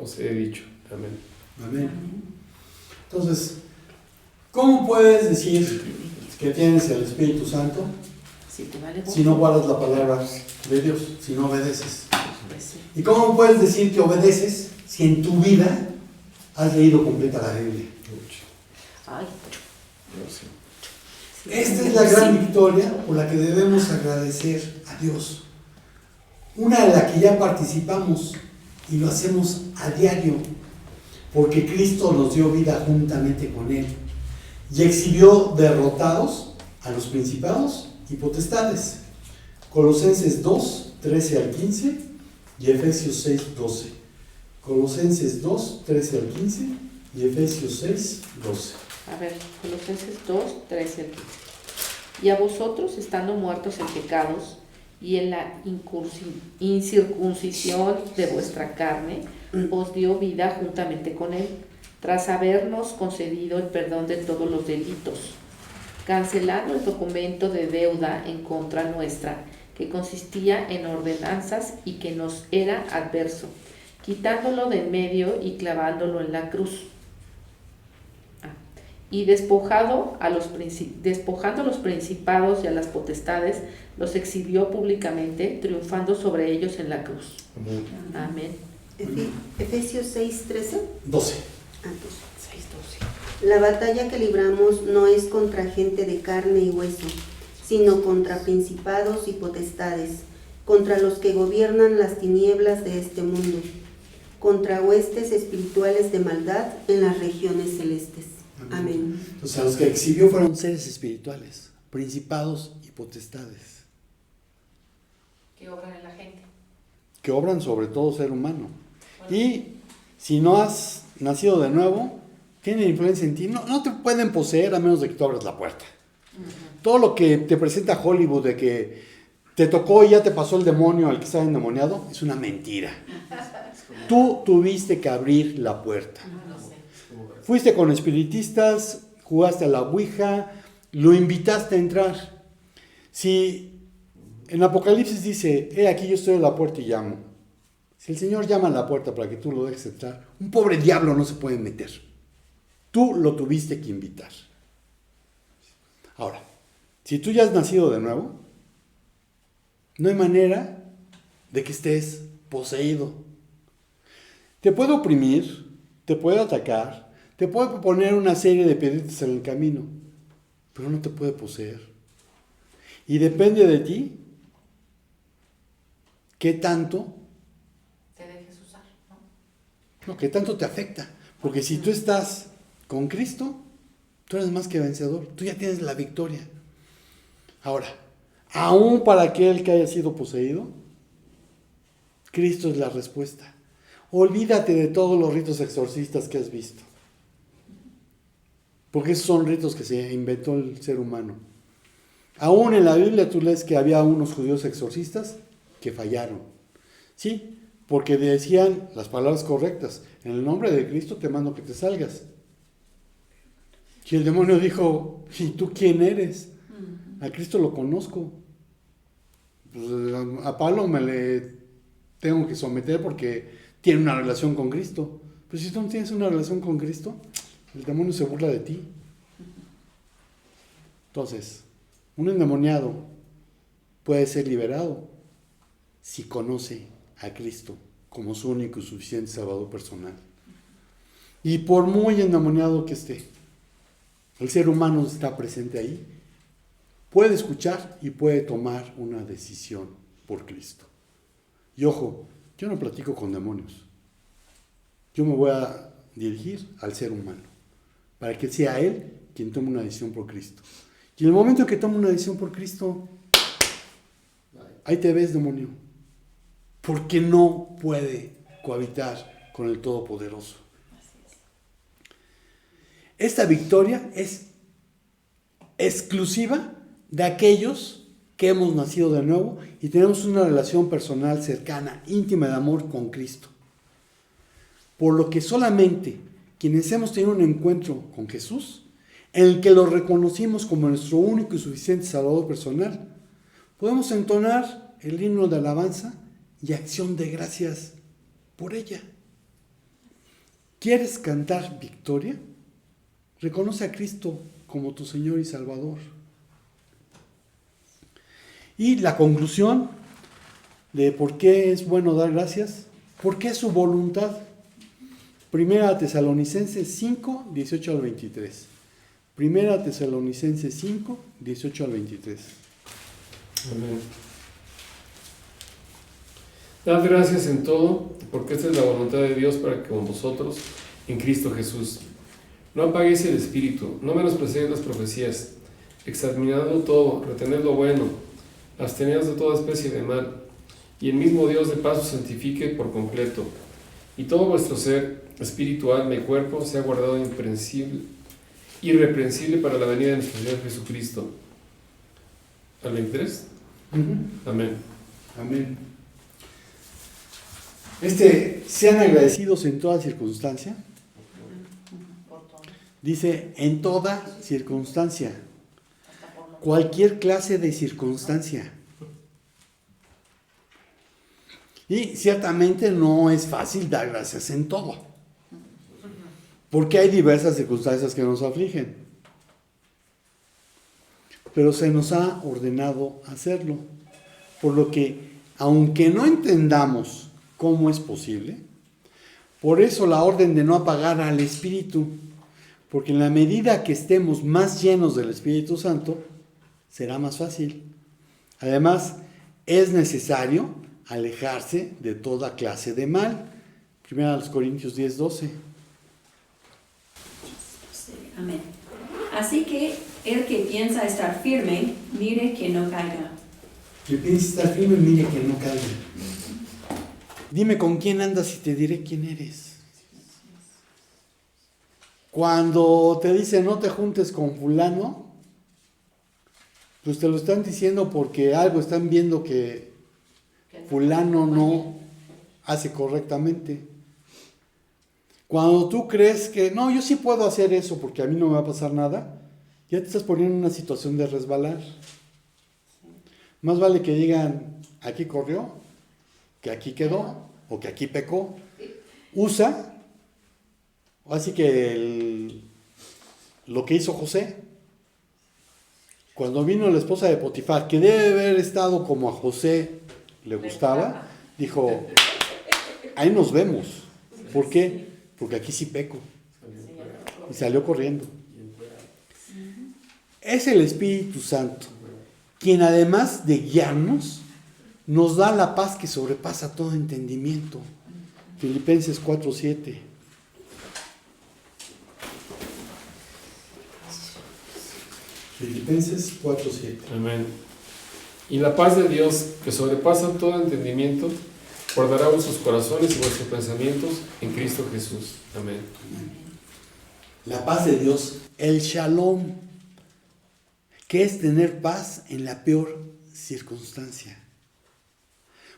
os he dicho. Amén. Amén. Entonces, ¿cómo puedes decir que tienes el Espíritu Santo si no guardas la palabra de Dios, si no obedeces? ¿Y cómo puedes decir que obedeces si en tu vida has leído completa la Biblia? Esta es la gran victoria por la que debemos agradecer a Dios. Una de la que ya participamos y lo hacemos a diario, porque Cristo nos dio vida juntamente con Él y exhibió derrotados a los principados y potestades. Colosenses 2, 13 al 15 y Efesios 6, 12. Colosenses 2, 13 al 15 y Efesios 6, 12. A ver, Colosenses 2, 13 al 15. Y a vosotros, estando muertos en pecados y en la incircuncisión de vuestra carne, os dio vida juntamente con él, tras habernos concedido el perdón de todos los delitos, cancelando el documento de deuda en contra nuestra, que consistía en ordenanzas y que nos era adverso, quitándolo de en medio y clavándolo en la cruz. Y despojando a los principados y a las potestades, los exhibió públicamente, triunfando sobre ellos en la cruz. Amén. Efesios 6, 13. 12. 6, 12. La batalla que libramos no es contra gente de carne y hueso, sino contra principados y potestades, contra los que gobiernan las tinieblas de este mundo, contra huestes espirituales de maldad en las regiones celestes. Amén. Entonces, a los que exhibió fueron seres espirituales, principados y potestades, Que obran en la gente. que obran sobre todo ser humano. Y si no has nacido de nuevo, tienen influencia en ti. No te pueden poseer a menos de que tú abras la puerta. Todo lo que te presenta Hollywood de que te tocó y ya te pasó el demonio al que estaba endemoniado, es una mentira. Tú tuviste que abrir la puerta. Fuiste con espiritistas, jugaste a la ouija, lo invitaste a entrar. Si en Apocalipsis dice, aquí yo estoy a la puerta y llamo. Si el Señor llama a la puerta para que tú lo dejes entrar, un pobre diablo no se puede meter. Tú lo tuviste que invitar. Ahora, si tú ya has nacido de nuevo, no hay manera de que estés poseído. Te puede oprimir, te puede atacar, te puede poner una serie de piedritas en el camino, pero no te puede poseer. Y depende de ti qué tanto, Te dejes usar, ¿no? qué tanto te afecta. Porque si tú estás con Cristo, tú eres más que vencedor, tú ya tienes la victoria. Ahora, aún para aquel que haya sido poseído, Cristo es la respuesta. Olvídate de todos los ritos exorcistas que has visto. Porque esos son ritos que se inventó el ser humano. Aún en la Biblia tú lees que había unos judíos exorcistas que fallaron. Sí, porque decían las palabras correctas. En el nombre de Cristo te mando que te salgas. Y el demonio dijo, ¿y tú quién eres? A Cristo lo conozco. Pues a Pablo me le tengo que someter porque tiene una relación con Cristo. Pero si tú no tienes una relación con Cristo, el demonio se burla de ti. Entonces, un endemoniado puede ser liberado si conoce a Cristo como su único y suficiente salvador personal. Y por muy endemoniado que esté, el ser humano está presente ahí, puede escuchar y puede tomar una decisión por Cristo. Y ojo, yo no platico con demonios. Yo me voy a dirigir al ser humano, para que sea él quien tome una decisión por Cristo. Y en el momento en que tome una decisión por Cristo, ahí te ves, demonio, porque no puede cohabitar con el Todopoderoso. Esta victoria es exclusiva de aquellos que hemos nacido de nuevo y tenemos una relación personal cercana, íntima de amor con Cristo. Por lo que solamente quienes hemos tenido un encuentro con Jesús, en el que lo reconocimos como nuestro único y suficiente Salvador personal, podemos entonar el himno de alabanza y acción de gracias por ella. ¿Quieres cantar victoria? Reconoce a Cristo como tu Señor y Salvador. Y la conclusión de por qué es bueno dar gracias, porque es su voluntad. Primera Tesalonicenses 5, 18 al 23. Primera Tesalonicenses 5, 18 al 23. Amén. Dad gracias en todo, porque esta es la voluntad de Dios para que con vosotros, en Cristo Jesús, no apaguéis el espíritu, no menospreciéis las profecías, examinadlo todo, retened lo bueno, absteneos de toda especie de mal, y el mismo Dios de paz os santifique por completo, y todo vuestro ser, espíritu, alma y cuerpo, sea guardado irreprensible para la venida de nuestro Señor Jesucristo. ¿Al 23? Amén. Amén. Sean agradecidos en toda circunstancia. Dice, en toda circunstancia. Cualquier clase de circunstancia. Y ciertamente no es fácil dar gracias en todo. Porque hay diversas circunstancias que nos afligen. Pero se nos ha ordenado hacerlo. Por lo que, aunque no entendamos cómo es posible, por eso la orden de no apagar al Espíritu, porque en la medida que estemos más llenos del Espíritu Santo, será más fácil. Además, es necesario alejarse de toda clase de mal. 1 Corintios 10:12. Amén. Así que el que piensa estar firme, mire que no caiga. Que piensa estar firme, mire que no caiga. Dime con quién andas y te diré quién eres. Cuando te dicen no te juntes con fulano, pues te lo están diciendo porque algo están viendo que fulano no hace correctamente. Cuando tú crees que, no, yo sí puedo hacer eso porque a mí no me va a pasar nada, ya te estás poniendo en una situación de resbalar. Más vale que digan, aquí corrió, que aquí quedó, o que aquí pecó. Usa, así que lo que hizo José, cuando vino la esposa de Potifar, que debe haber estado como a José le gustaba, dijo, ahí nos vemos. ¿Por qué? Porque aquí sí peco. Y salió corriendo. Es el Espíritu Santo quien, además de guiarnos, nos da la paz que sobrepasa todo entendimiento. Filipenses 4:7. Filipenses 4:7. Amén. Y la paz de Dios, que sobrepasa todo entendimiento, guardará vuestros corazones y vuestros pensamientos en Cristo Jesús. Amén. La paz de Dios, el shalom, que es tener paz en la peor circunstancia.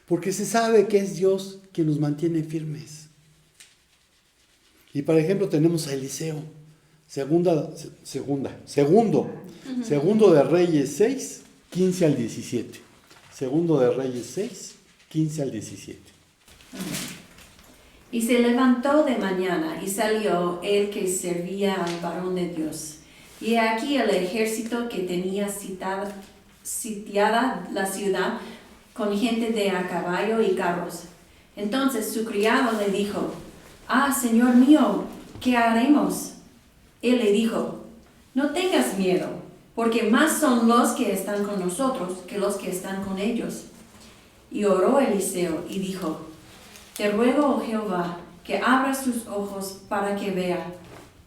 Porque se sabe que es Dios quien nos mantiene firmes. Y por ejemplo tenemos a Eliseo, segundo de Reyes 6, 15 al 17. Segundo de Reyes 6, 15 al 17. Y se levantó de mañana y salió el que servía al varón de Dios. Y aquí el ejército que tenía sitiada la ciudad con gente de a caballo y carros. Entonces su criado le dijo, Señor mío, ¿qué haremos? Él le dijo, no tengas miedo, porque más son los que están con nosotros que los que están con ellos. Y oró Eliseo y dijo, te ruego, oh Jehová, que abras sus ojos para que vea.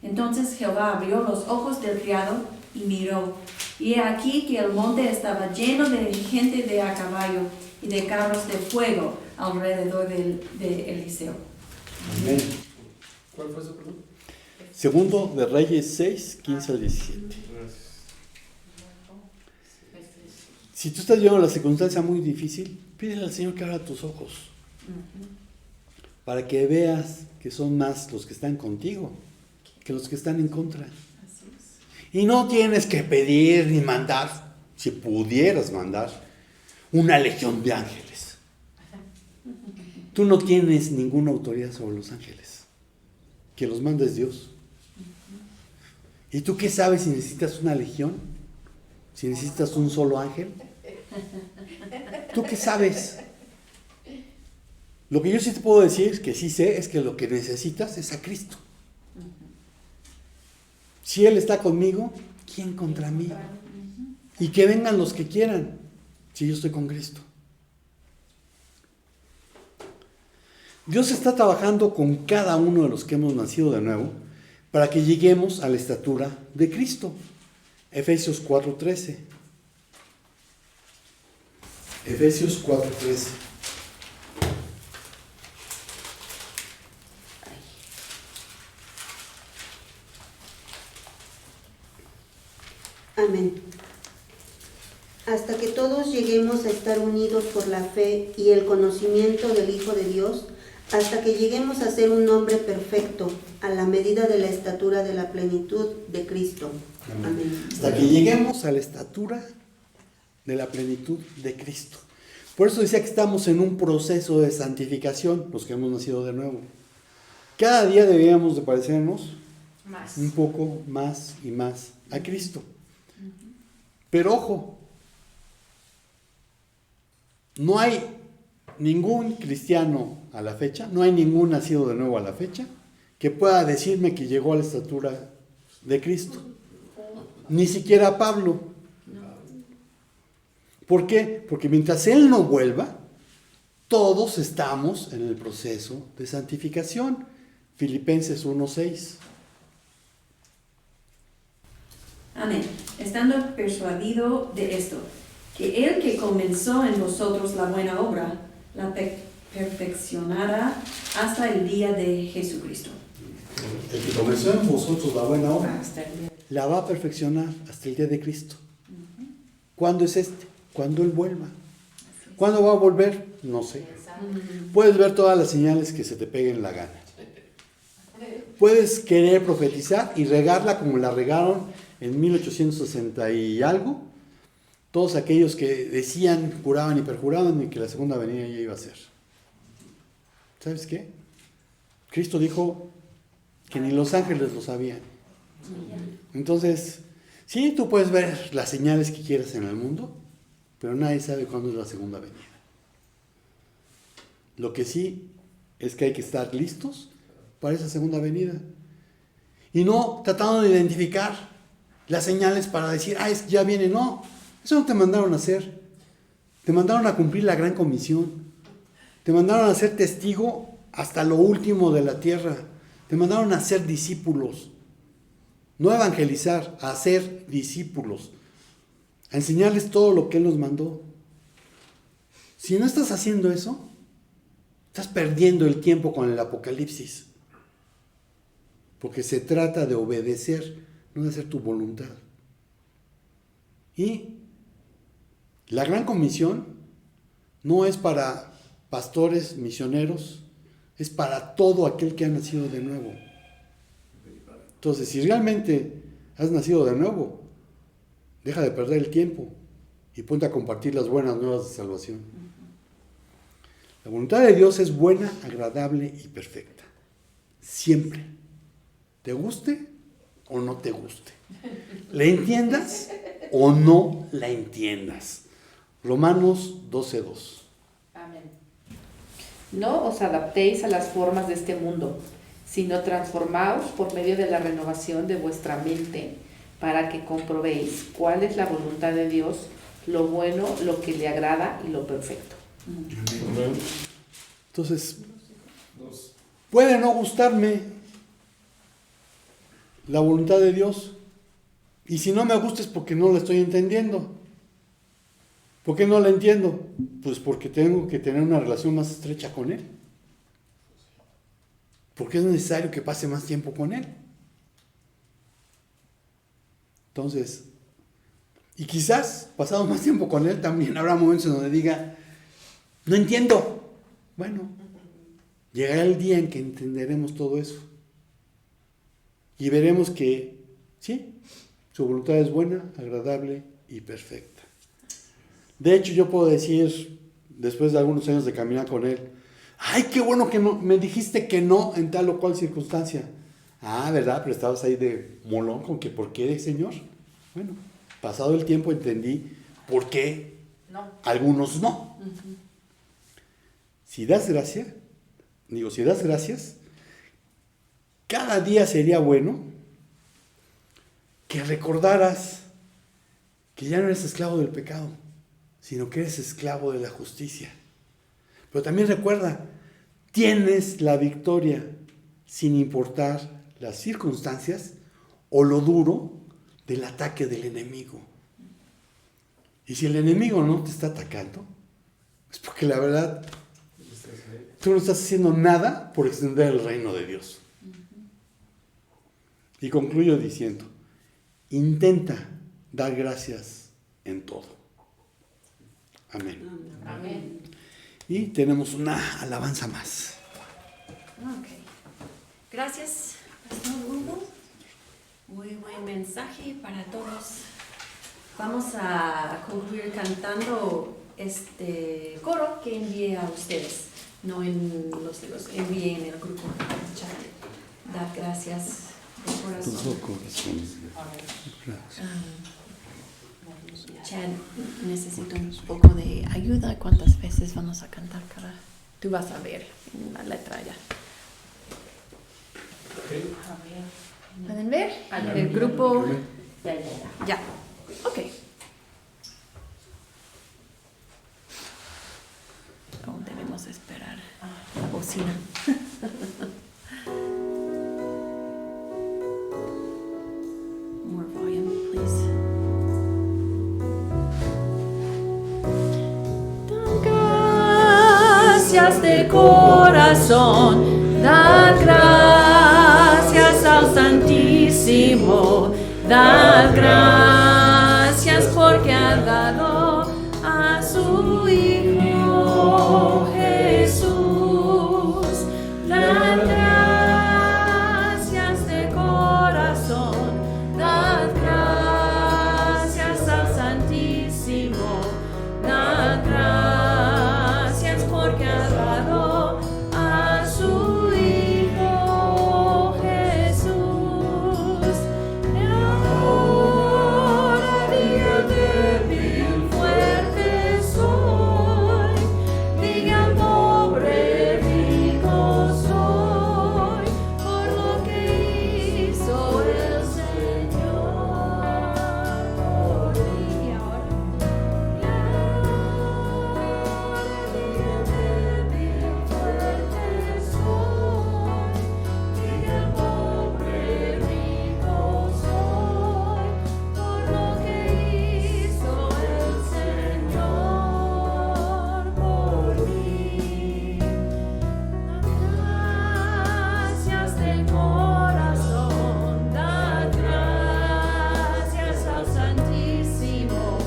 Entonces Jehová abrió los ojos del criado y miró. Y he aquí que el monte estaba lleno de gente de a caballo y de carros de fuego alrededor de Eliseo. Amén. ¿Cuál fue su pregunta? Segundo de Reyes 6, 15 al 17. Gracias. Si tú estás viendo la circunstancia muy difícil, pídele al Señor que abra tus ojos. Para que veas que son más los que están contigo que los que están en contra. Y no tienes que pedir ni mandar, si pudieras mandar, una legión de ángeles. Tú no tienes ninguna autoridad sobre los ángeles. Que los manda es Dios. ¿Y tú qué sabes si necesitas una legión? Si necesitas un solo ángel. ¿Tú qué sabes? Lo que yo sí te puedo decir, que sí sé, es que lo que necesitas es a Cristo. Si Él está conmigo, ¿quién contra mí? Y que vengan los que quieran, si yo estoy con Cristo. Dios está trabajando con cada uno de los que hemos nacido de nuevo para que lleguemos a la estatura de Cristo. Efesios 4:13. Efesios 4:13. Amén. Hasta que todos lleguemos a estar unidos por la fe y el conocimiento del Hijo de Dios, hasta que lleguemos a ser un hombre perfecto, a la medida de la estatura de la plenitud de Cristo. Amén. Hasta que lleguemos a la estatura de la plenitud de Cristo. Por eso decía que estamos en un proceso de santificación, los que hemos nacido de nuevo. Cada día deberíamos de parecernos un poco más y más a Cristo. Pero ojo, no hay ningún cristiano a la fecha, no hay ningún nacido de nuevo a la fecha, que pueda decirme que llegó a la estatura de Cristo. Ni siquiera Pablo. ¿Por qué? Porque mientras Él no vuelva, todos estamos en el proceso de santificación. Filipenses 1:6. Amén. Estando persuadido de esto, que el que comenzó en vosotros la buena obra, la perfeccionará hasta el día de Jesucristo. El que comenzó en vosotros la buena obra, Hasta el día. la va a perfeccionar hasta el día de Cristo. ¿Cuándo es este? Cuando Él vuelva. ¿Cuándo va a volver? No sé. Puedes ver todas las señales que se te peguen la gana. Puedes querer profetizar y regarla como la regaron en 1860 y algo. Todos aquellos que decían, juraban y perjuraban y que la segunda venida ya iba a ser. ¿Sabes qué? Cristo dijo que ni los ángeles lo sabían. Entonces, sí, tú puedes ver las señales que quieras en el mundo, pero nadie sabe cuándo es la segunda venida. Lo que sí es que hay que estar listos para esa segunda venida. Y no tratando de identificar las señales para decir, es que ya viene. No, eso no te mandaron a hacer. Te mandaron a cumplir la gran comisión. Te mandaron a ser testigo hasta lo último de la tierra. Te mandaron a ser discípulos. No a evangelizar, a ser discípulos. A enseñarles todo lo que Él nos mandó. Si no estás haciendo eso, estás perdiendo el tiempo con el Apocalipsis. Porque se trata de obedecer, no de hacer tu voluntad. Y la gran comisión no es para pastores, misioneros, es para todo aquel que ha nacido de nuevo. Entonces, si realmente has nacido de nuevo, deja de perder el tiempo y ponte a compartir las buenas nuevas de salvación. La voluntad de Dios es buena, agradable y perfecta. Siempre. ¿Te guste o no te guste? ¿Le entiendas o no la entiendas? Romanos 12:2. Amén. No os adaptéis a las formas de este mundo, sino transformaos por medio de la renovación de vuestra mente, para que comprobéis cuál es la voluntad de Dios, lo bueno, lo que le agrada y lo perfecto. Amén. Entonces, puede no gustarme la voluntad de Dios. Y si no me gusta es porque no la estoy entendiendo. ¿Por qué no la entiendo? Pues porque tengo que tener una relación más estrecha con Él. Porque es necesario que pase más tiempo con Él. Entonces, y quizás pasado más tiempo con Él también habrá momentos en donde diga, no entiendo. Bueno, llegará el día en que entenderemos todo eso. Y veremos que, sí, su voluntad es buena, agradable y perfecta. De hecho, yo puedo decir, después de algunos años de caminar con Él, ¡ay, qué bueno que no, me dijiste que no en tal o cual circunstancia! ¿Verdad? Pero estabas ahí de molón con que ¿por qué, Señor? Bueno, pasado el tiempo entendí por qué algunos no. Si das gracias, cada día sería bueno que recordaras que ya no eres esclavo del pecado, sino que eres esclavo de la justicia. Pero también recuerda, tienes la victoria sin importar las circunstancias o lo duro del ataque del enemigo. Y si el enemigo no te está atacando, es porque la verdad tú no estás haciendo nada por extender el reino de Dios. Y concluyo diciendo, intenta dar gracias en todo. Amén. Amén. Y tenemos una alabanza más. Ok. Gracias, Pastor Hugo. Muy buen mensaje para todos. Vamos a concluir cantando este coro que envié a ustedes. No en los envié en el grupo de chat. Dar gracias de corazón. Todo corazón. Chad, necesito un poco de ayuda. ¿Cuántas veces vamos a cantar cada? Tú vas a ver en la letra ya. ¿Pueden ver? El grupo. Ya. Ok. Oh, debemos esperar la bocina. More volume, please. Gracias de corazón, dad gracias al Santísimo, dad gracias porque ha dado a su Hijo Jesús. Dad gracias de corazón, dad gracias al Santísimo, dad gracias porque ha dado a su Hijo Jesús. Y ahora diga débil, fuerte soy, diga pobre, rico soy, por lo que hizo el Señor por mí. Y ahora diga débil, fuerte soy, diga pobre, rico soy, por lo que hizo el Señor por mí. Gracias de corazón, dad gracias al Santísimo,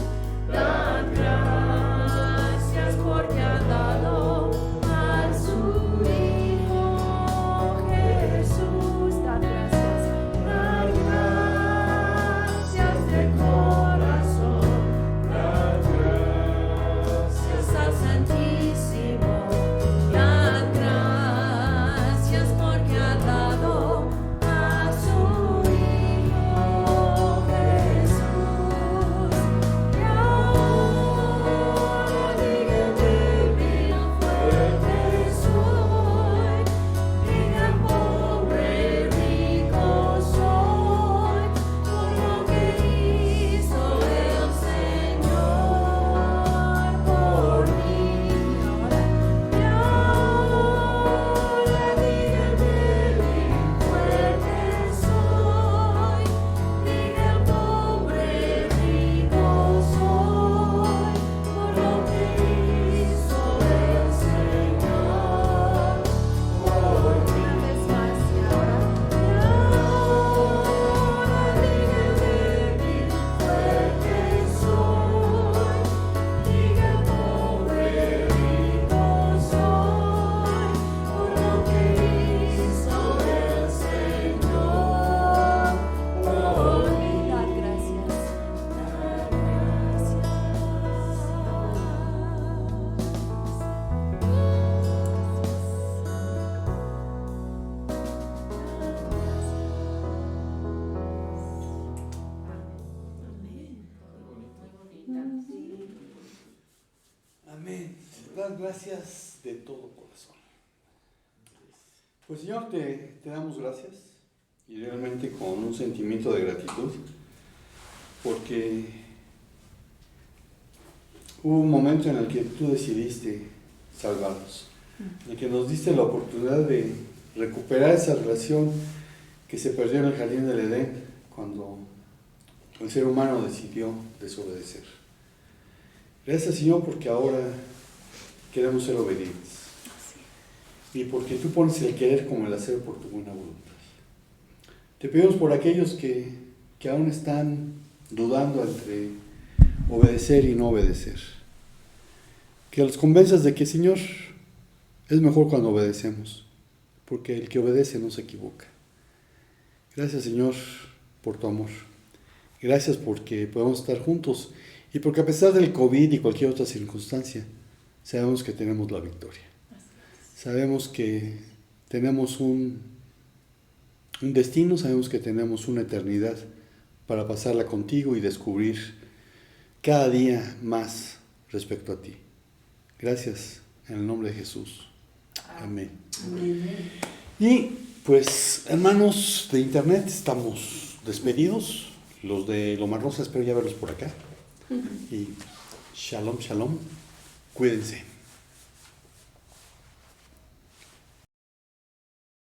dad gracias porque ha dado a su Hijo Jesús. Dad gracias de corazón, dad gracias al Santísimo, dad gracias porque ha dado a su Hijo Jesús. Y ahora diga débil, fuerte soy, diga pobre, rico soy, por lo que hizo el Señor por mí. Y ahora diga débil, fuerte soy, diga pobre, rico soy, por lo que hizo el Señor por mí. Una vez más, y ahora diga débil, fuerte soy, diga pobre, rico soy, por lo que hizo el Señor por mí. Dad gracias, dad Amén. Dar gracias de todo corazón. Pues Señor, te damos gracias y realmente con un sentimiento de gratitud porque hubo un momento en el que tú decidiste salvarnos, en el que nos diste la oportunidad de recuperar esa relación que se perdió en el jardín del Edén cuando el ser humano decidió desobedecer. Gracias, Señor, porque ahora queremos ser obedientes. Y porque tú pones el querer como el hacer por tu buena voluntad. Te pedimos por aquellos que aún están dudando entre obedecer y no obedecer. Que los convenzas de que, Señor, es mejor cuando obedecemos, porque el que obedece no se equivoca. Gracias, Señor, por tu amor. Gracias porque podemos estar juntos y porque a pesar del COVID y cualquier otra circunstancia, sabemos que tenemos la victoria. Sabemos que tenemos un destino, sabemos que tenemos una eternidad para pasarla contigo y descubrir cada día más respecto a ti. Gracias, en el nombre de Jesús. Amén. Amén. Y pues, hermanos de internet, estamos despedidos. Los de Loma Rosa, espero ya verlos por acá. Y shalom, shalom. Cuídense.